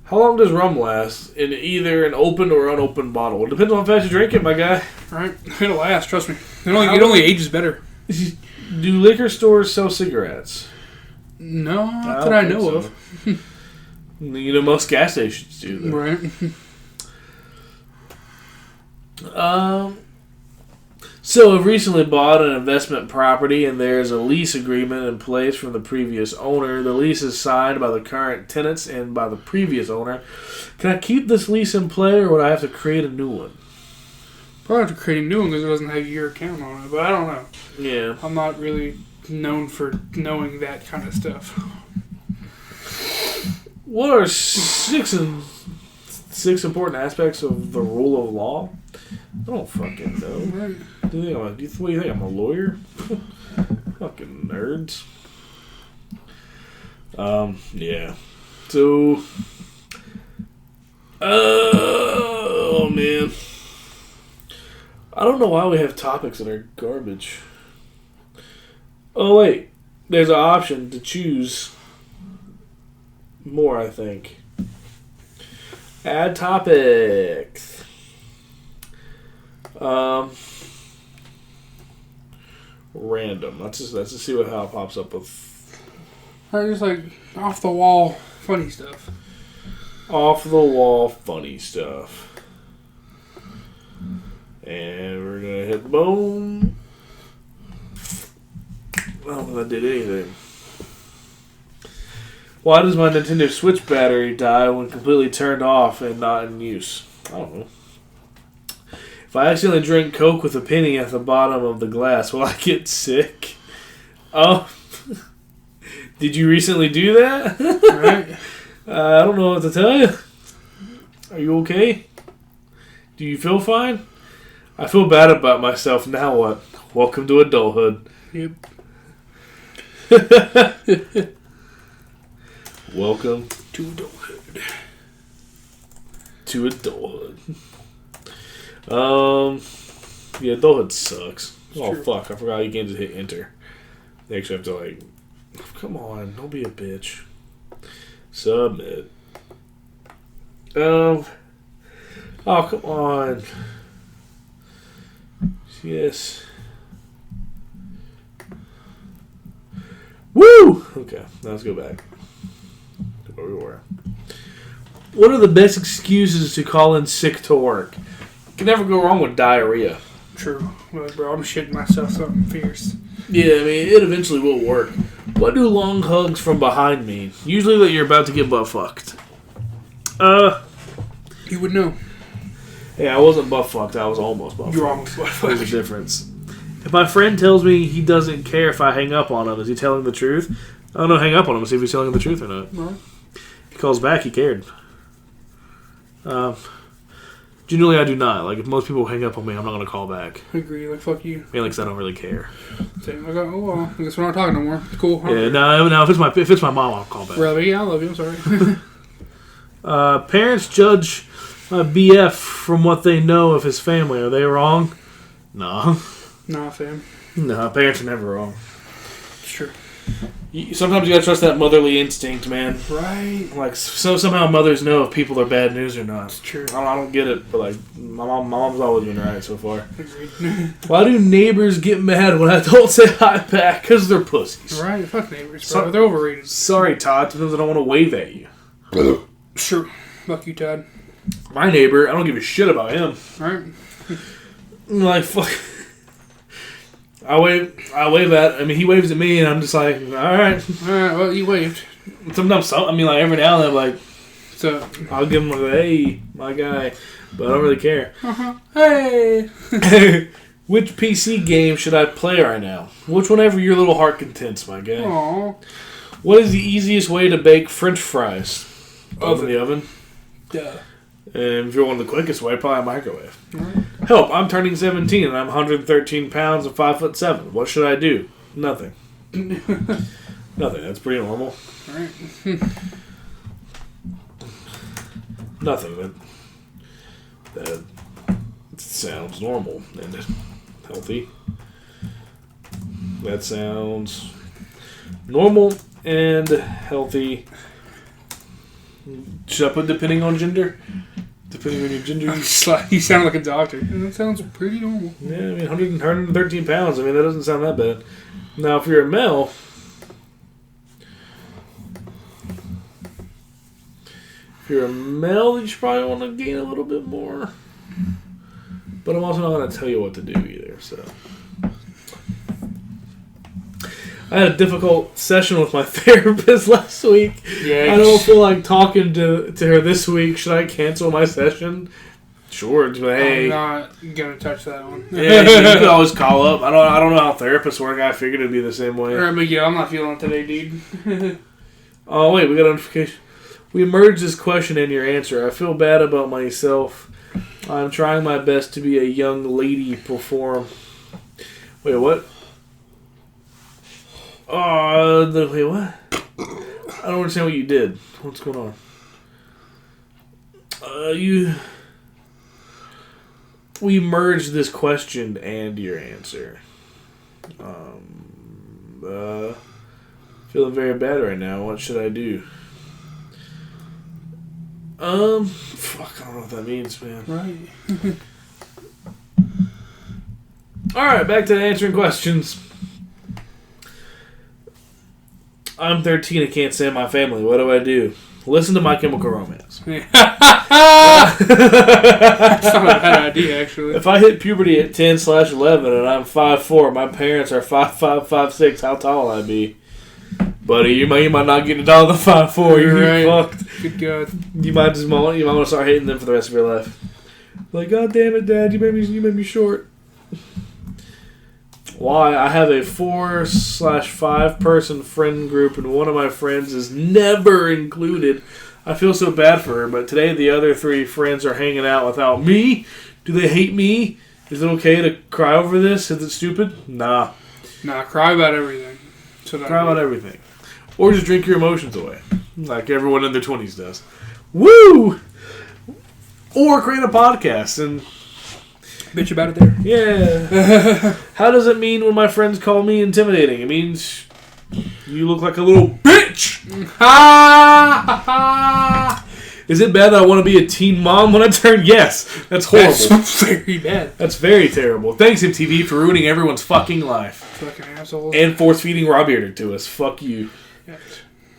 How long does rum last in either an open or unopened bottle? It depends on how fast you drink it, my guy. Right. It'll last, trust me. It only ages better. Do liquor stores sell cigarettes? No, not that I know of. You know, most gas stations do, though. Right. So I've recently bought an investment property, and there's a lease agreement in place from the previous owner. The lease is signed by the current tenants and by the previous owner. Can I keep this lease in play, or would I have to create a new one? Probably have to create a new one because it doesn't have your account on it, but I don't know. Yeah. I'm not really known for knowing that kind of stuff. What are six important aspects of the rule of law? I don't fucking know. Right. What do you think? I'm a lawyer? Fucking nerds. Yeah. So, oh man, I don't know why we have topics that are garbage. Oh wait, there's an option to choose more, I think. Add topics. Random. Let's just see how it pops up with. Just like off the wall funny stuff. Off the wall funny stuff. And we're gonna hit boom. I don't think that did anything. Why does my Nintendo Switch battery die when completely turned off and not in use? I don't know. If I accidentally drink Coke with a penny at the bottom of the glass, will I get sick? Oh. Did you recently do that? Right. I don't know what to tell you. Are you okay? Do you feel fine? I feel bad about myself. Now what? Welcome to adulthood. Yep. Welcome to adulthood. To adulthood. Yeah, adulthood sucks. Oh, true. fuck. I forgot you can't just hit enter. You actually have to, like, come on, don't be a bitch. Submit. Oh, come on. Yes. Woo! Okay, now let's go back to where we were. What are the best excuses to call in sick to work? You can never go wrong with diarrhea. True. Well, bro, I'm shitting myself something fierce. Yeah, I mean, it eventually will work. What do long hugs from behind mean? Usually that you're about to get butt fucked. You would know. Yeah, I wasn't butt fucked. I was almost butt fucked. You're almost butt fucked. There's a difference. If my friend tells me he doesn't care if I hang up on him, is he telling the truth? I don't know, hang up on him and see if he's telling the truth or not. No. If he calls back, he cared. Generally, I do not. Like, if most people hang up on me, I'm not going to call back. I agree. Like, fuck you. Mainly because I don't really care. Same. I go, oh, well, I guess we're not talking no more. It's cool. Yeah, no, if it's my mom, I'll call back. Really? Yeah, I love you. I'm sorry. Parents judge my BF from what they know of his family. Are they wrong? No. Nah, fam. No, parents are never wrong. It's true. Sometimes you gotta trust that motherly instinct, man. Right. Like, so somehow mothers know if people are bad news or not. It's true. I don't get it, but like, my mom's always been right so far. Agreed. Why do neighbors get mad when I don't say hi back? Because they're pussies. Right. Fuck neighbors, bro. They're overrated. Sorry, Todd. Sometimes I don't want to wave at you. Sure. Fuck you, Todd. My neighbor, I don't give a shit about him. Right. I'm like, fuck. I wave at. I mean, he waves at me, and I'm just like, all right. All right. Well, you waved. Sometimes, I mean, like every now and then, like, So I'll give him a hey, my guy, but I don't really care. Hey. Which PC game should I play right now? Which whenever your little heart contents, my guy. Aww. What is the easiest way to bake French fries? Oven the oven. Duh. And if you want the quickest way, probably a microwave. Right. Help, I'm turning 17 and I'm 113 pounds and 5'7". What should I do? Nothing. Nothing. That's pretty normal. Right. Nothing. That sounds normal and healthy. That sounds normal and healthy. Should I put depending on gender? Depending on your gender? You sound like a doctor. That sounds pretty normal. Yeah, I mean, 113 pounds. I mean, that doesn't sound that bad. Now, if you're a male... If you're a male, you should probably want to gain a little bit more. But I'm also not going to tell you what to do either, so... I had a difficult session with my therapist last week. Yeah, I don't feel like talking to her this week. Should I cancel my session? Sure, but hey, I'm not gonna touch that one. Yeah, you can always call up. I don't know how therapists work. I figured it'd be the same way. Alright, but yeah, I'm not feeling it today, dude. Oh wait, we got a notification. We merged this question and your answer. I feel bad about myself. I'm trying my best to be a young lady perform. Wait, what? Wait, what? I don't understand what you did. What's going on? We merged this question and your answer. Feeling very bad right now. What should I do? Fuck, I don't know what that means, man. Right. Alright, back to answering questions. I'm 13 and can't stand my family. What do I do? Listen to My Chemical Romance. That's not a bad idea, actually. If I hit puberty at 10/11 and I'm 5'4", my parents are 5'5", 5'6", how tall will I be? Buddy, you might not get a dollar to 5'4". You're right. Fucked. Good God. You might want to start hating them for the rest of your life. Like, God damn it, Dad, you made me short. Why? I have a 4/5 person friend group, and one of my friends is never included. I feel so bad for her, but today the other 3 friends are hanging out without me. Do they hate me? Is it okay to cry over this? Is it stupid? Nah. Nah, cry about everything. Cry about everything. Or just drink your emotions away, like everyone in their 20s does. Woo! Or create a podcast and... bitch about it there. Yeah. How does it mean when my friends call me intimidating? It means you look like a little bitch. Is it bad that I want to be a teen mom when I turn? Yes. That's horrible. That's very bad. That's very terrible. Thanks, MTV, for ruining everyone's fucking life. Fucking assholes. And force-feeding Raw Bearder to us. Fuck you. Yes.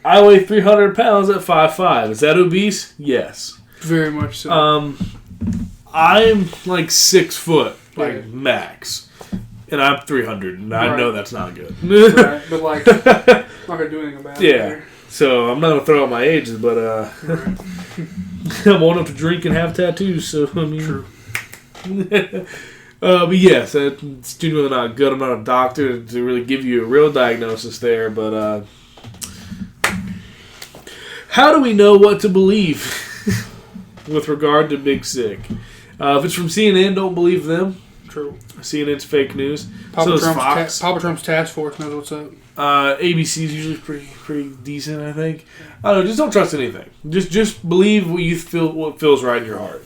I weigh 300 pounds at 5'5". Is that obese? Yes. Very much so. I'm like 6 foot, like max, and I'm 300, and I know that's not good. Right, but like, I'm not gonna do anything about it. Yeah, so I'm not gonna throw out my ages, but right. I'm old enough to drink and have tattoos, so I mean, true. But yes, it's genuinely not good. I'm not a doctor to really give you a real diagnosis there, but how do we know what to believe with regard to Big Sick? If it's from CNN, don't believe them. True. CNN's fake news. Papa So Fox. Papa Trump's task force knows what's up. ABC's usually pretty decent, I think. I don't know. Just don't trust anything. Just believe what feels right in your heart.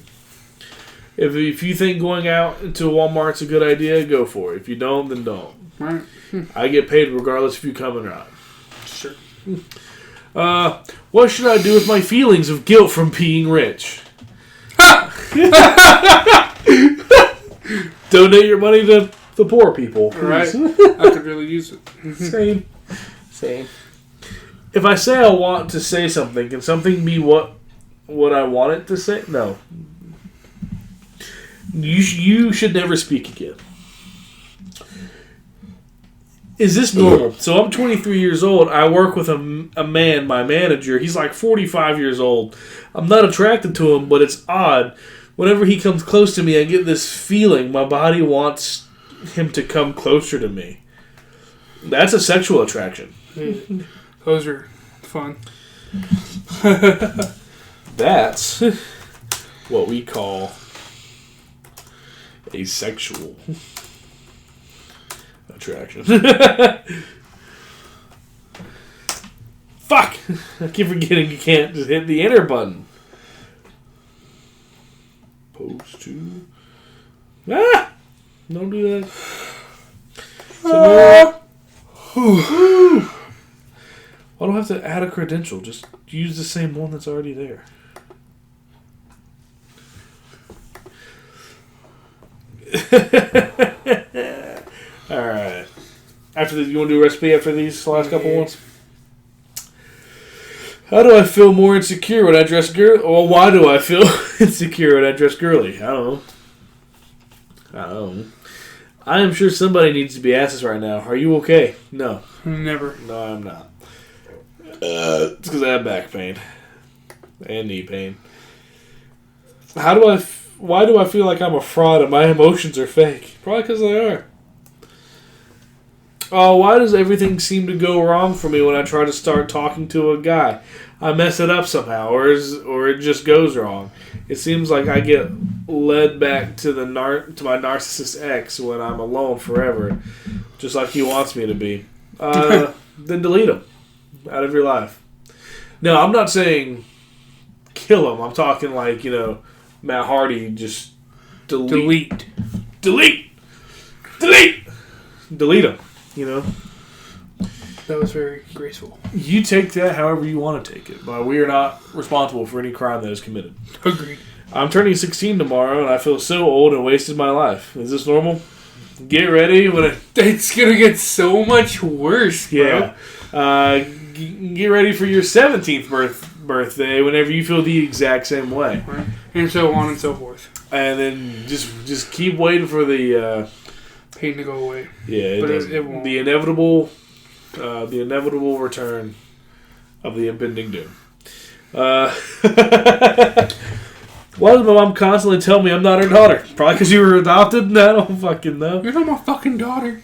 If you think going out into Walmart's a good idea, go for it. If you don't, then don't. Right. I get paid regardless if you come or not. Sure. What should I do with my feelings of guilt from being rich? Donate your money to the poor people. Right. I could really use it. Same. If I say I want to say something, can something be what I want it to say? No. You should never speak again. Is this normal? So I'm 23 years old. I work with a man, my manager. He's like 45 years old. I'm not attracted to him, but it's odd. Whenever he comes close to me, I get this feeling. My body wants him to come closer to me. That's a sexual attraction. Those are fun. That's what we call asexual attraction. Fuck! I keep forgetting you can't just hit the enter button. Post to... Ah! Don't do that. So why do I have to add a credential? Just use the same one that's already there. Alright. After this, you want to do a recipe after these last couple ones? How do I feel more insecure when I dress girly? Well, why do I feel insecure when I dress girly? I don't know. I am sure somebody needs to be asked this right now. Are you okay? No. Never. No, I'm not. It's because I have back pain. And knee pain. Why do I feel like I'm a fraud and my emotions are fake? Probably because they are. Oh, why does everything seem to go wrong for me when I try to start talking to a guy? I mess it up somehow, or it just goes wrong. It seems like I get led back to my narcissist ex when I'm alone forever, just like he wants me to be. Then delete him out of your life. No, I'm not saying kill him. I'm talking like, Matt Hardy, just delete him. That was very graceful. You take that however you want to take it, but we are not responsible for any crime that is committed. Agreed. I'm turning 16 tomorrow, and I feel so old and wasted my life. Is this normal? Get ready when it's gonna get so much worse, bro. Yeah. Get ready for your 17th birthday whenever you feel the exact same way. Right. And so on and so forth. And then just keep waiting for the pain to go away. Yeah, it won't. The inevitable return of the impending doom. Why does my mom constantly tell me I'm not her daughter? Probably because you were adopted? No, I don't fucking know. You're not my fucking daughter.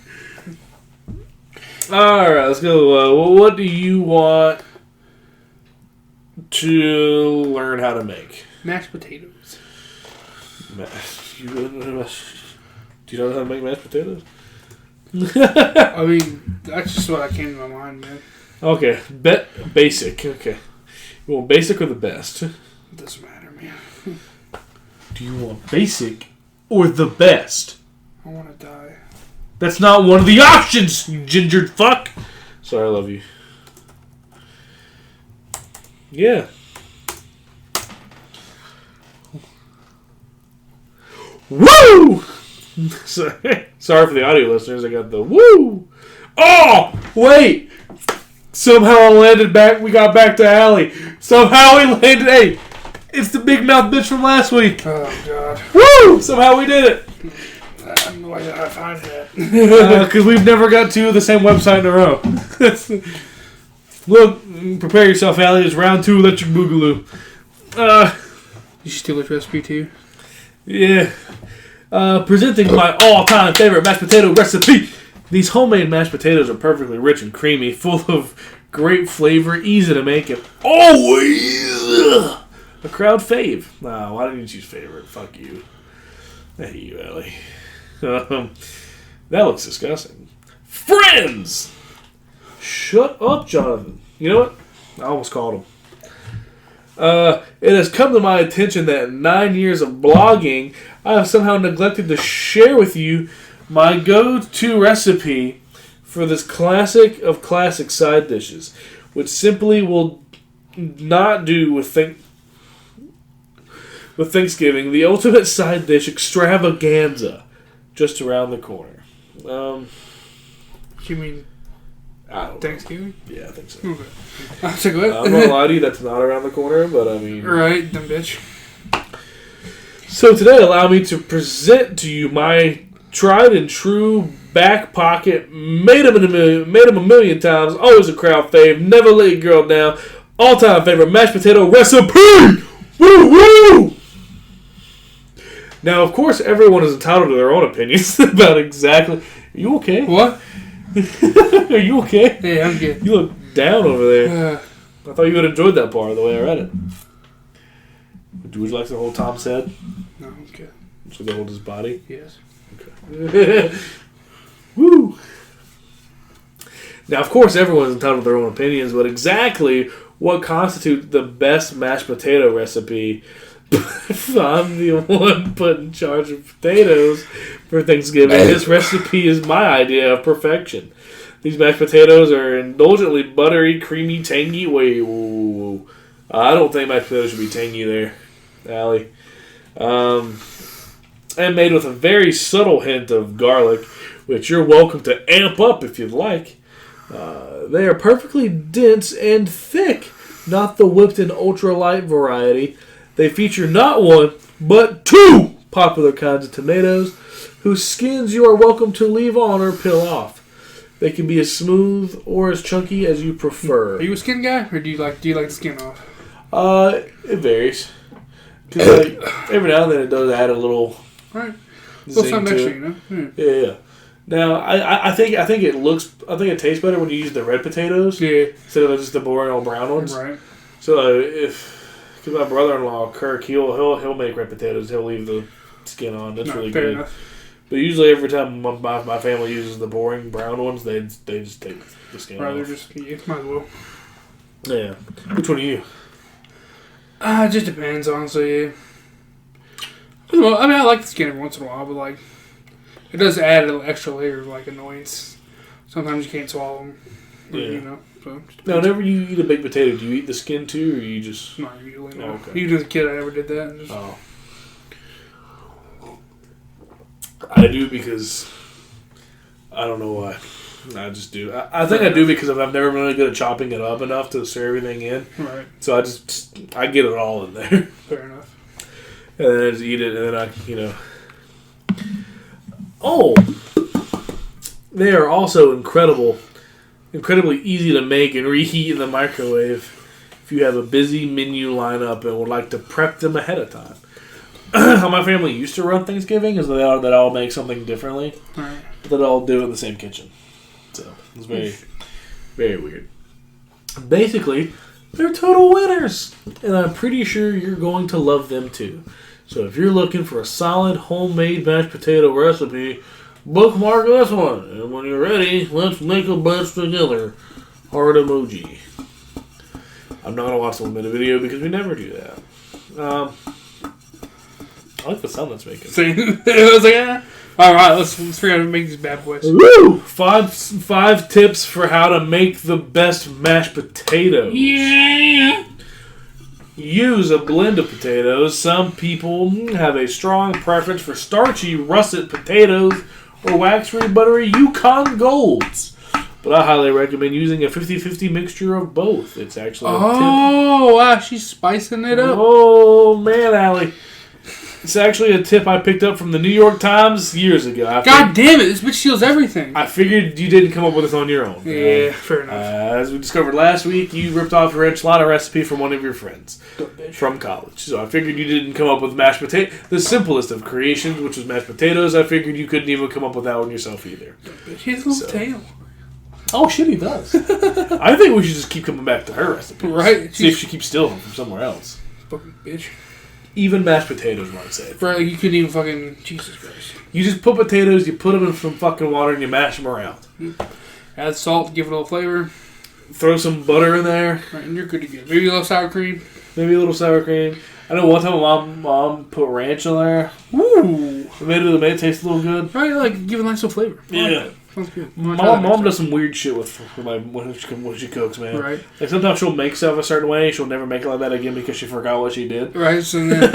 Alright, let's go. What do you want to learn how to make? Mashed potatoes. Do you know how to make mashed potatoes? I mean, that's just what came to my mind, man. Okay, basic. Okay. You want basic or the best? It doesn't matter, man. Do you want basic or the best? I want to die. That's not one of the options, you gingered fuck. Sorry, I love you. Yeah. Woo! Sorry for the audio listeners. I got the woo. Oh, wait. Somehow I landed back. We got back to Allie. Somehow we landed. Hey, it's the big mouth bitch from last week. Oh, God. Woo! Somehow we did it. I don't know why I find that. Because we've never got two of the same website in a row. Look, prepare yourself, Allie. It's round 2 electric boogaloo. You steal this recipe too? Yeah. Presenting my all-time favorite mashed potato recipe. These homemade mashed potatoes are perfectly rich and creamy, full of great flavor, easy to make, and always a crowd fave. Nah, why didn't you choose favorite? Fuck you. I hate you, Allie. That looks disgusting. Friends! Shut up, Jonathan. You know what? I almost called him. It has come to my attention that in 9 years of blogging, I have somehow neglected to share with you my go-to recipe for this classic of classic side dishes, which simply will not do with Thanksgiving, the ultimate side dish extravaganza, just around the corner. You mean I don't Thanksgiving? know. Yeah, I think so. Okay. That's a good. I'm not gonna lie to you, that's not around the corner, but I mean... Right, dumb bitch. So today, allow me to present to you my tried and true back pocket, made them a million times, always a crowd fave, never let your girl down, all-time favorite mashed potato recipe! Woo woo! Now, of course, everyone is entitled to their own opinions about exactly... Are you okay? What? Are you okay? Hey, I'm good. You look down over there. I thought you would have enjoyed that part of the way I read it. Would you like to hold Tom's head? No, okay. So they hold his body? Yes. Okay. Woo! Now, of course, everyone's entitled to their own opinions, but exactly what constitutes the best mashed potato recipe? If I'm the one put in charge of potatoes for Thanksgiving, this recipe is my idea of perfection. These mashed potatoes are indulgently buttery, creamy, tangy. Wait, whoa. I don't think mashed potatoes should be tangy there, Allie. And made with a very subtle hint of garlic, which you're welcome to amp up if you'd like. They are perfectly dense and thick, not the whipped and ultralight variety. They feature not one, but two popular kinds of tomatoes, whose skins you are welcome to leave on or peel off. They can be as smooth or as chunky as you prefer. Are you a skin guy, or do you like the skin off? It varies. Because every now and then it does add a little right. zing Something to extra, it. you know. Yeah. Now I think it tastes better when you use the red potatoes. Yeah. Instead of just the boring old brown ones. Right. So because my brother-in-law Kirk, he'll make red potatoes. He'll leave the skin on. That's really fair good. enough. But usually every time my family uses the boring brown ones, they just take the skin Right, off. they're just might as well. Yeah. Which one are you? It just depends, honestly. Yeah. Well, I mean, I like the skin every once in a while, but like, it does add an extra layer of like annoyance. Sometimes you can't swallow them. Yeah. You know. So Now, whenever you eat a baked potato, do you eat the skin too, or you just? not usually. No. Oh, okay. Even as a kid, I never did that. Just, Oh. I do because I don't know why. I just do. I think I do because I've never been really good at chopping it up enough to stir everything in. Right. So I get it all in there. Fair enough. And then I just eat it, and then Oh! They are also incredibly easy to make and reheat in the microwave if you have a busy menu lineup and would like to prep them ahead of time. How my family used to run Thanksgiving is they all make something differently, Right. but they all do it in the same kitchen. So it's very, very weird. Basically, they're total winners, and I'm pretty sure you're going to love them too. So if you're looking for a solid homemade mashed potato recipe, bookmark this one. And when you're ready, let's make a batch together. Heart emoji. I'm not going to watch the limited video because we never do that. I like the sound that's making. See, I was like, all right, let's figure out how to make these bad boys. Woo! Five tips for how to make the best mashed potatoes. Yeah. Use a blend of potatoes. Some people have a strong preference for starchy russet potatoes or wax-free buttery Yukon Golds. But I highly recommend using a 50-50 mixture of both. It's actually a tip. Oh, wow, she's spicing it up. Oh, man, Allie. It's actually a tip I picked up from the New York Times years ago. God damn it, this bitch steals everything. I figured you didn't come up with this on your own. Yeah, fair enough. As we discovered last week, you ripped off your enchilada recipe from one of your friends from college. So I figured you didn't come up with mashed potato, the simplest of creations, which was mashed potatoes. I figured you couldn't even come up with that one yourself either. He has a little tail. Oh, shit, he does. I think we should just keep coming back to her recipe. Right. See if she keeps stealing them from somewhere else. Fucking bitch. Even mashed potatoes, might say. Right, you couldn't even fucking... Jesus Christ. You just put potatoes, you put them in some fucking water, and you mash them around. Add salt, give it a little flavor. Throw some butter in there. Right, and you're good to go. Maybe a little sour cream. Maybe a little sour cream. I know one time my mom put ranch in there. Ooh. It made it taste a little good. Right, like, give it a nice little flavor. Yeah. Sounds good. Mom does some weird shit with like when she cooks, man. Right. Like sometimes she'll make stuff a certain way, she'll never make it like that again because she forgot what she did. Right, so then,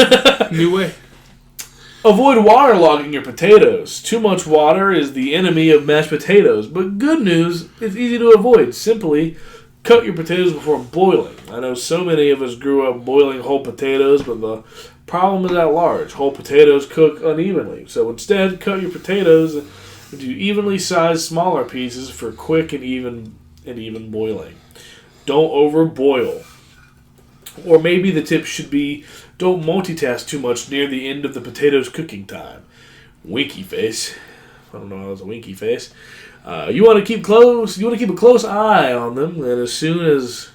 new way. Avoid waterlogging your potatoes. Too much water is the enemy of mashed potatoes. But good news, it's easy to avoid. Simply cut your potatoes before boiling. I know so many of us grew up boiling whole potatoes, but the problem is at large. Whole potatoes cook unevenly. So instead, cut your potatoes into evenly sized smaller pieces for quick and even boiling. Don't overboil. Or maybe the tip should be don't multitask too much near the end of the potatoes cooking time. Winky face. I don't know how that's a winky face. You want to keep a close eye on them, and as soon as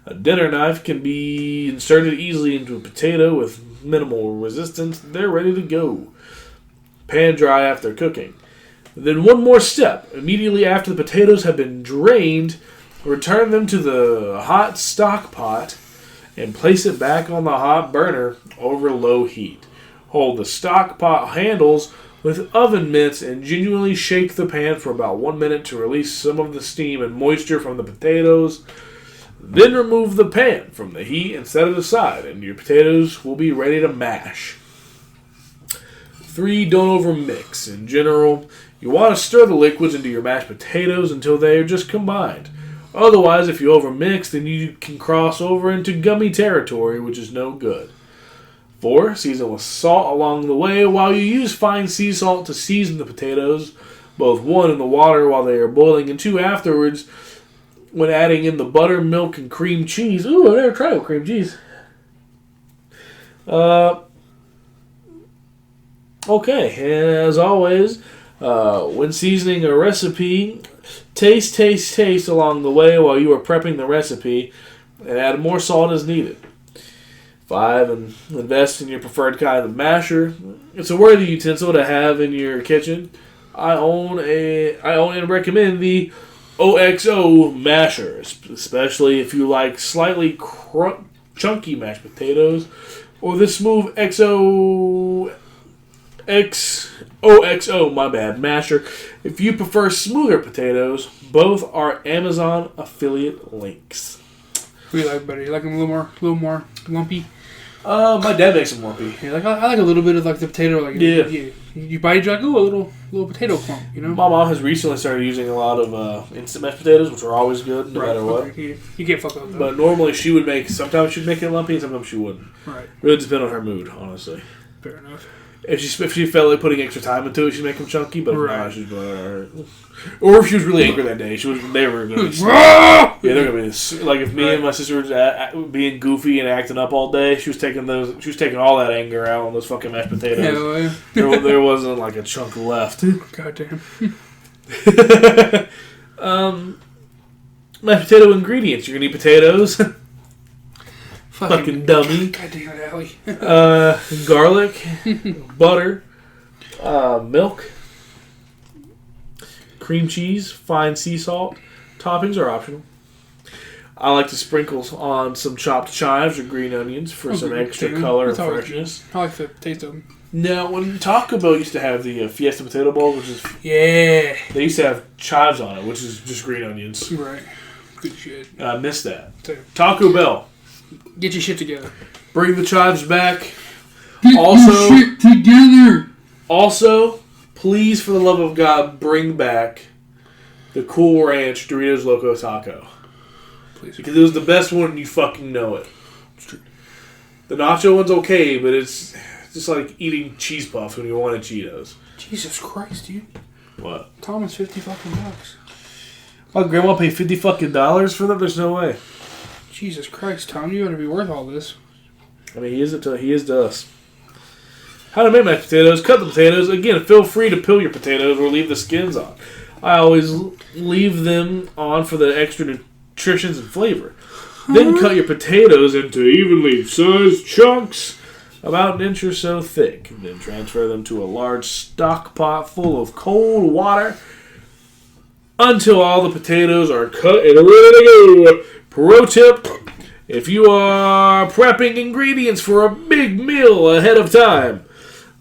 a dinner knife can be inserted easily into a potato with minimal resistance, they're ready to go. Pan dry after cooking. Then one more step. Immediately after the potatoes have been drained, return them to the hot stock pot and place it back on the hot burner over low heat. Hold the stock pot handles with oven mitts and genuinely shake the pan for about 1 minute to release some of the steam and moisture from the potatoes. Then remove the pan from the heat and set it aside, and your potatoes will be ready to mash. 3. Don't overmix. In general, you want to stir the liquids into your mashed potatoes until they are just combined. Otherwise, if you overmix, then you can cross over into gummy territory, which is no good. 4. Season with salt along the way while you use fine sea salt to season the potatoes, both 1 in the water while they are boiling, and 2 afterwards when adding in the butter, milk, and cream cheese. Ooh, I never tried with cream cheese. Okay, and as always, when seasoning a recipe, taste along the way while you are prepping the recipe, and add more salt as needed. 5. And invest in your preferred kind of masher. It's a worthy utensil to have in your kitchen. I own and recommend the OXO masher, especially if you like slightly chunky mashed potatoes, or the smooth OXO masher if you prefer smoother potatoes. Both are Amazon affiliate links. What do you like better? You like them a little more lumpy? My dad makes them lumpy. Yeah, I like a little bit of like the potato. Like yeah. You bite, you're like, ooh, a little potato clump. You know. My mom has recently started using a lot of instant mashed potatoes, which are always good, no matter what. Okay. You can't fuck up. But normally she would make. Sometimes she'd make it lumpy, and sometimes she wouldn't. Right. Really depend on her mood, honestly. Fair enough. If she felt like putting extra time into it, she'd make them chunky. But if right. not, she'd or if she was really angry that day, they were going to be. Yeah, they're going to be like if me and my sister were being goofy and acting up all day. She was taking all that anger out on those fucking mashed potatoes. There wasn't like a chunk left. Goddamn. Mashed potato ingredients. You're gonna need potatoes. Fucking dummy. Goddamn it, Allie. Garlic, butter, milk, cream cheese, fine sea salt. Toppings are optional. I like to sprinkle on some chopped chives or green onions for some extra color and freshness. I like the taste of them. Now, when Taco Bell used to have the Fiesta potato bowl, which is... Yeah. They used to have chives on it, which is just green onions. Right. Good shit. I missed that. Same. Taco Bell. Get your shit together. Bring the chives back. Get your shit together. Also, please, for the love of God, bring back the Cool Ranch Doritos Loco Taco. Please. Because it was the best one and you fucking know it. The nacho one's okay, but it's just like eating cheese puffs when you wanted Cheetos. Jesus Christ, dude. What? Thomas, $50 fucking. My grandma paid $50 fucking for them? There's no way. Jesus Christ, Tom, you better be worth all this. I mean, he is to us. How to make mashed potatoes. Cut the potatoes. Again, feel free to peel your potatoes or leave the skins on. I always leave them on for the extra nutrition and flavor. Then cut your potatoes into evenly sized chunks about an inch or so thick. Then transfer them to a large stock pot full of cold water until all the potatoes are cut and ready to go. Pro tip, if you are prepping ingredients for a big meal ahead of time,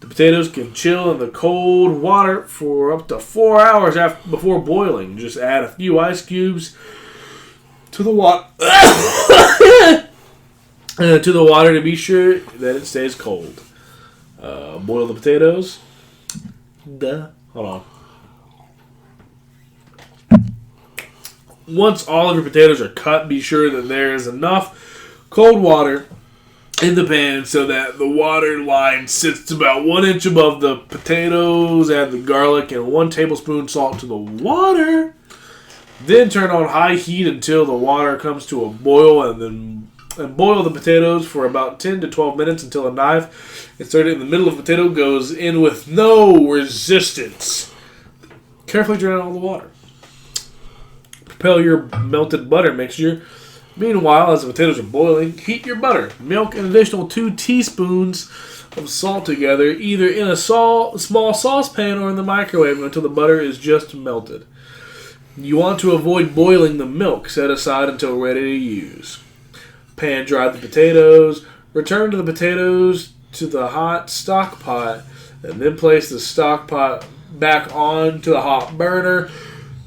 the potatoes can chill in the cold water for up to 4 hours before boiling. Just add a few ice cubes to the water to be sure that it stays cold. Boil the potatoes. Hold on. Once all of your potatoes are cut, be sure that there is enough cold water in the pan so that the water line sits about 1 inch above the potatoes. Add the garlic and 1 tablespoon salt to the water. Then turn on high heat until the water comes to a boil, and boil the potatoes for about 10 to 12 minutes until a knife inserted in the middle of the potato goes in with no resistance. Carefully drain out all the water. Prepare your melted butter mixture Meanwhile, as the potatoes are boiling, heat your butter, milk, and an additional 2 teaspoons of salt together, either in a small saucepan or in the microwave until the butter is just melted. You want to avoid boiling the milk. Set aside until ready to use. Pan dry the potatoes. Return to the potatoes to the hot stock pot, and then place the stock pot back onto the hot burner,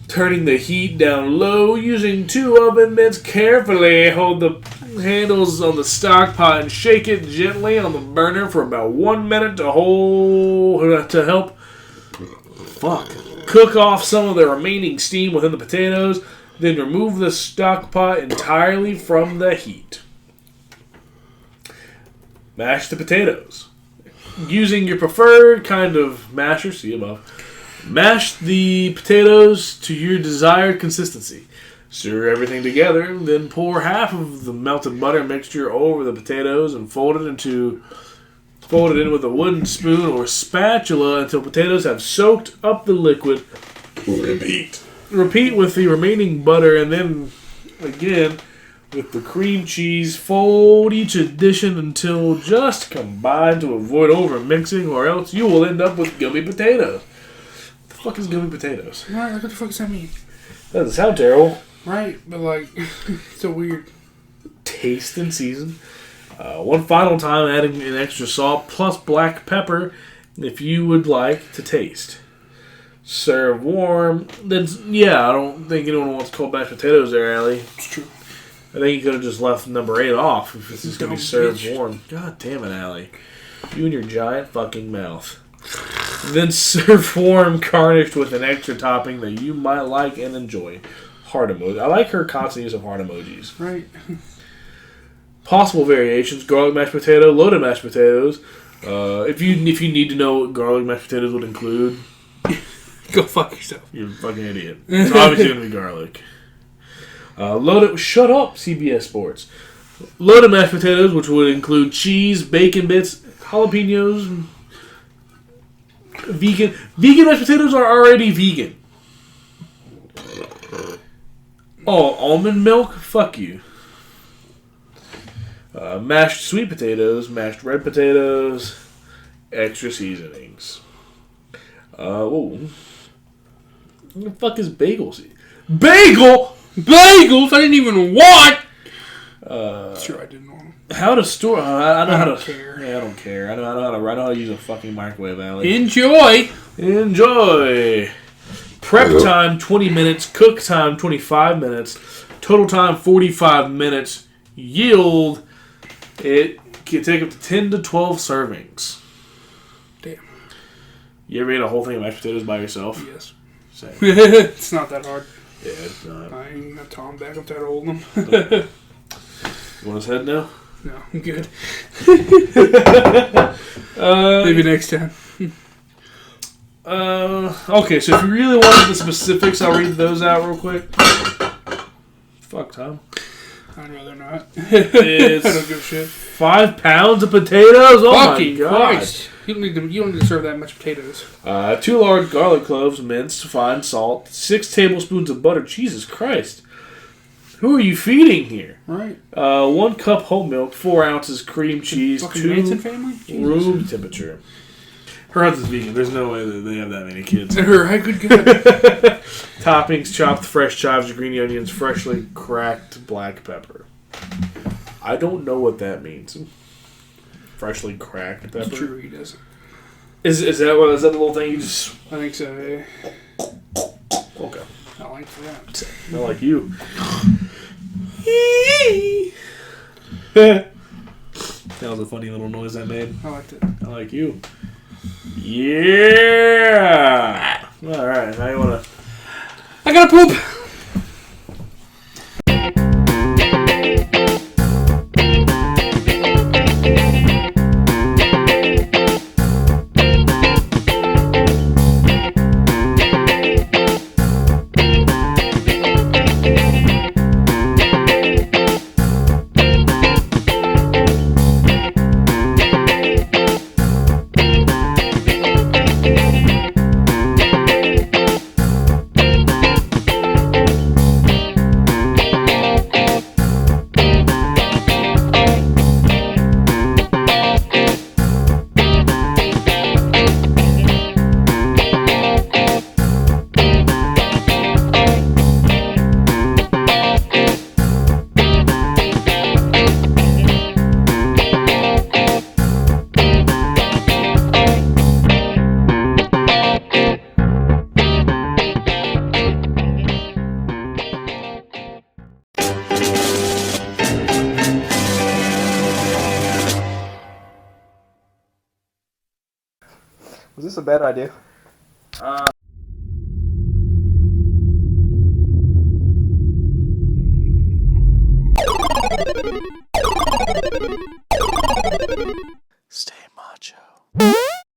turning the heat down low. Using 2 oven mitts, carefully hold the handles on the stock pot and shake it gently on the burner for about 1 minute to help cook off some of the remaining steam within the potatoes. Then remove the stock pot entirely from the heat. Mash the potatoes. Using your preferred kind of masher, see above. Mash the potatoes to your desired consistency. Stir everything together, then pour half of the melted butter mixture over the potatoes and fold it in with a wooden spoon or spatula until potatoes have soaked up the liquid. Repeat with the remaining butter, and then again with the cream cheese. Fold each addition until just combined to avoid over mixing, or else you will end up with gummy potatoes. What the fuck is gummy potatoes? Right, what the fuck does that mean? That doesn't sound terrible. Right, but like, it's so weird. Taste and season. One final time, adding an extra salt plus black pepper if you would like to taste. Serve warm. Then, I don't think anyone wants cold mashed potatoes there, Allie. It's true. I think you could have just left number 8 off if this is going to be served bitch. warm. God damn it, Allie. You and your giant fucking mouth. Then serve warm, garnished with an extra topping that you might like and enjoy. Heart emoji. I like her constant use of heart emojis. Right. Possible variations: garlic mashed potato, loaded mashed potatoes. If you need to know what garlic mashed potatoes would include, Go fuck yourself. you're a fucking idiot. It's obviously going to be garlic. Shut up, CBS Sports. Loaded mashed potatoes, which would include cheese, bacon bits, jalapenos. Vegan mashed potatoes are already vegan. Oh, almond milk? Fuck you. Mashed sweet potatoes, mashed red potatoes, extra seasonings. What the fuck is bagels? Bagel? Bagels? I didn't even want! Sure, I didn't want them. How to store? I know how to. Care. Yeah, I don't care. I know how to use a fucking microwave, Allie. Enjoy! Prep time 20 minutes. Cook time 25 minutes. Total time 45 minutes. Yield. It can take up to 10 to 12 servings. Damn. You ever eat a whole thing of mashed potatoes by yourself? Yes. Same. It's not that hard. Yeah, it's not. I ain't got Tom back. I'm tired of holding them. You want his head now? No, I'm good. Maybe next time. Okay, so if you really wanted the specifics, I'll read those out real quick. Fuck, Tom. I'd rather not. It's I don't give a shit. 5 pounds of potatoes? Oh Fucking my god. Christ. You don't need to serve that much potatoes. 2 large garlic cloves, minced, fine salt, 6 tablespoons of butter. Jesus Christ. Who are you feeding here? Right. 1 cup whole milk, 4 ounces cream cheese, Fucking 2 Manson family? Jesus. room temperature. Her husband's vegan. There's no way that they have that many kids. Right, good God. Toppings: chopped fresh chives, green onions, freshly cracked black pepper. I don't know what that means. Freshly cracked pepper. It's true, he does. Is that the little thing you just? I think so, yeah. Okay. I like that. Not like you. That was a funny little noise I made. I liked it. I like you. Yeah. All right. Now you wanna? I gotta poop. Was this a bad idea?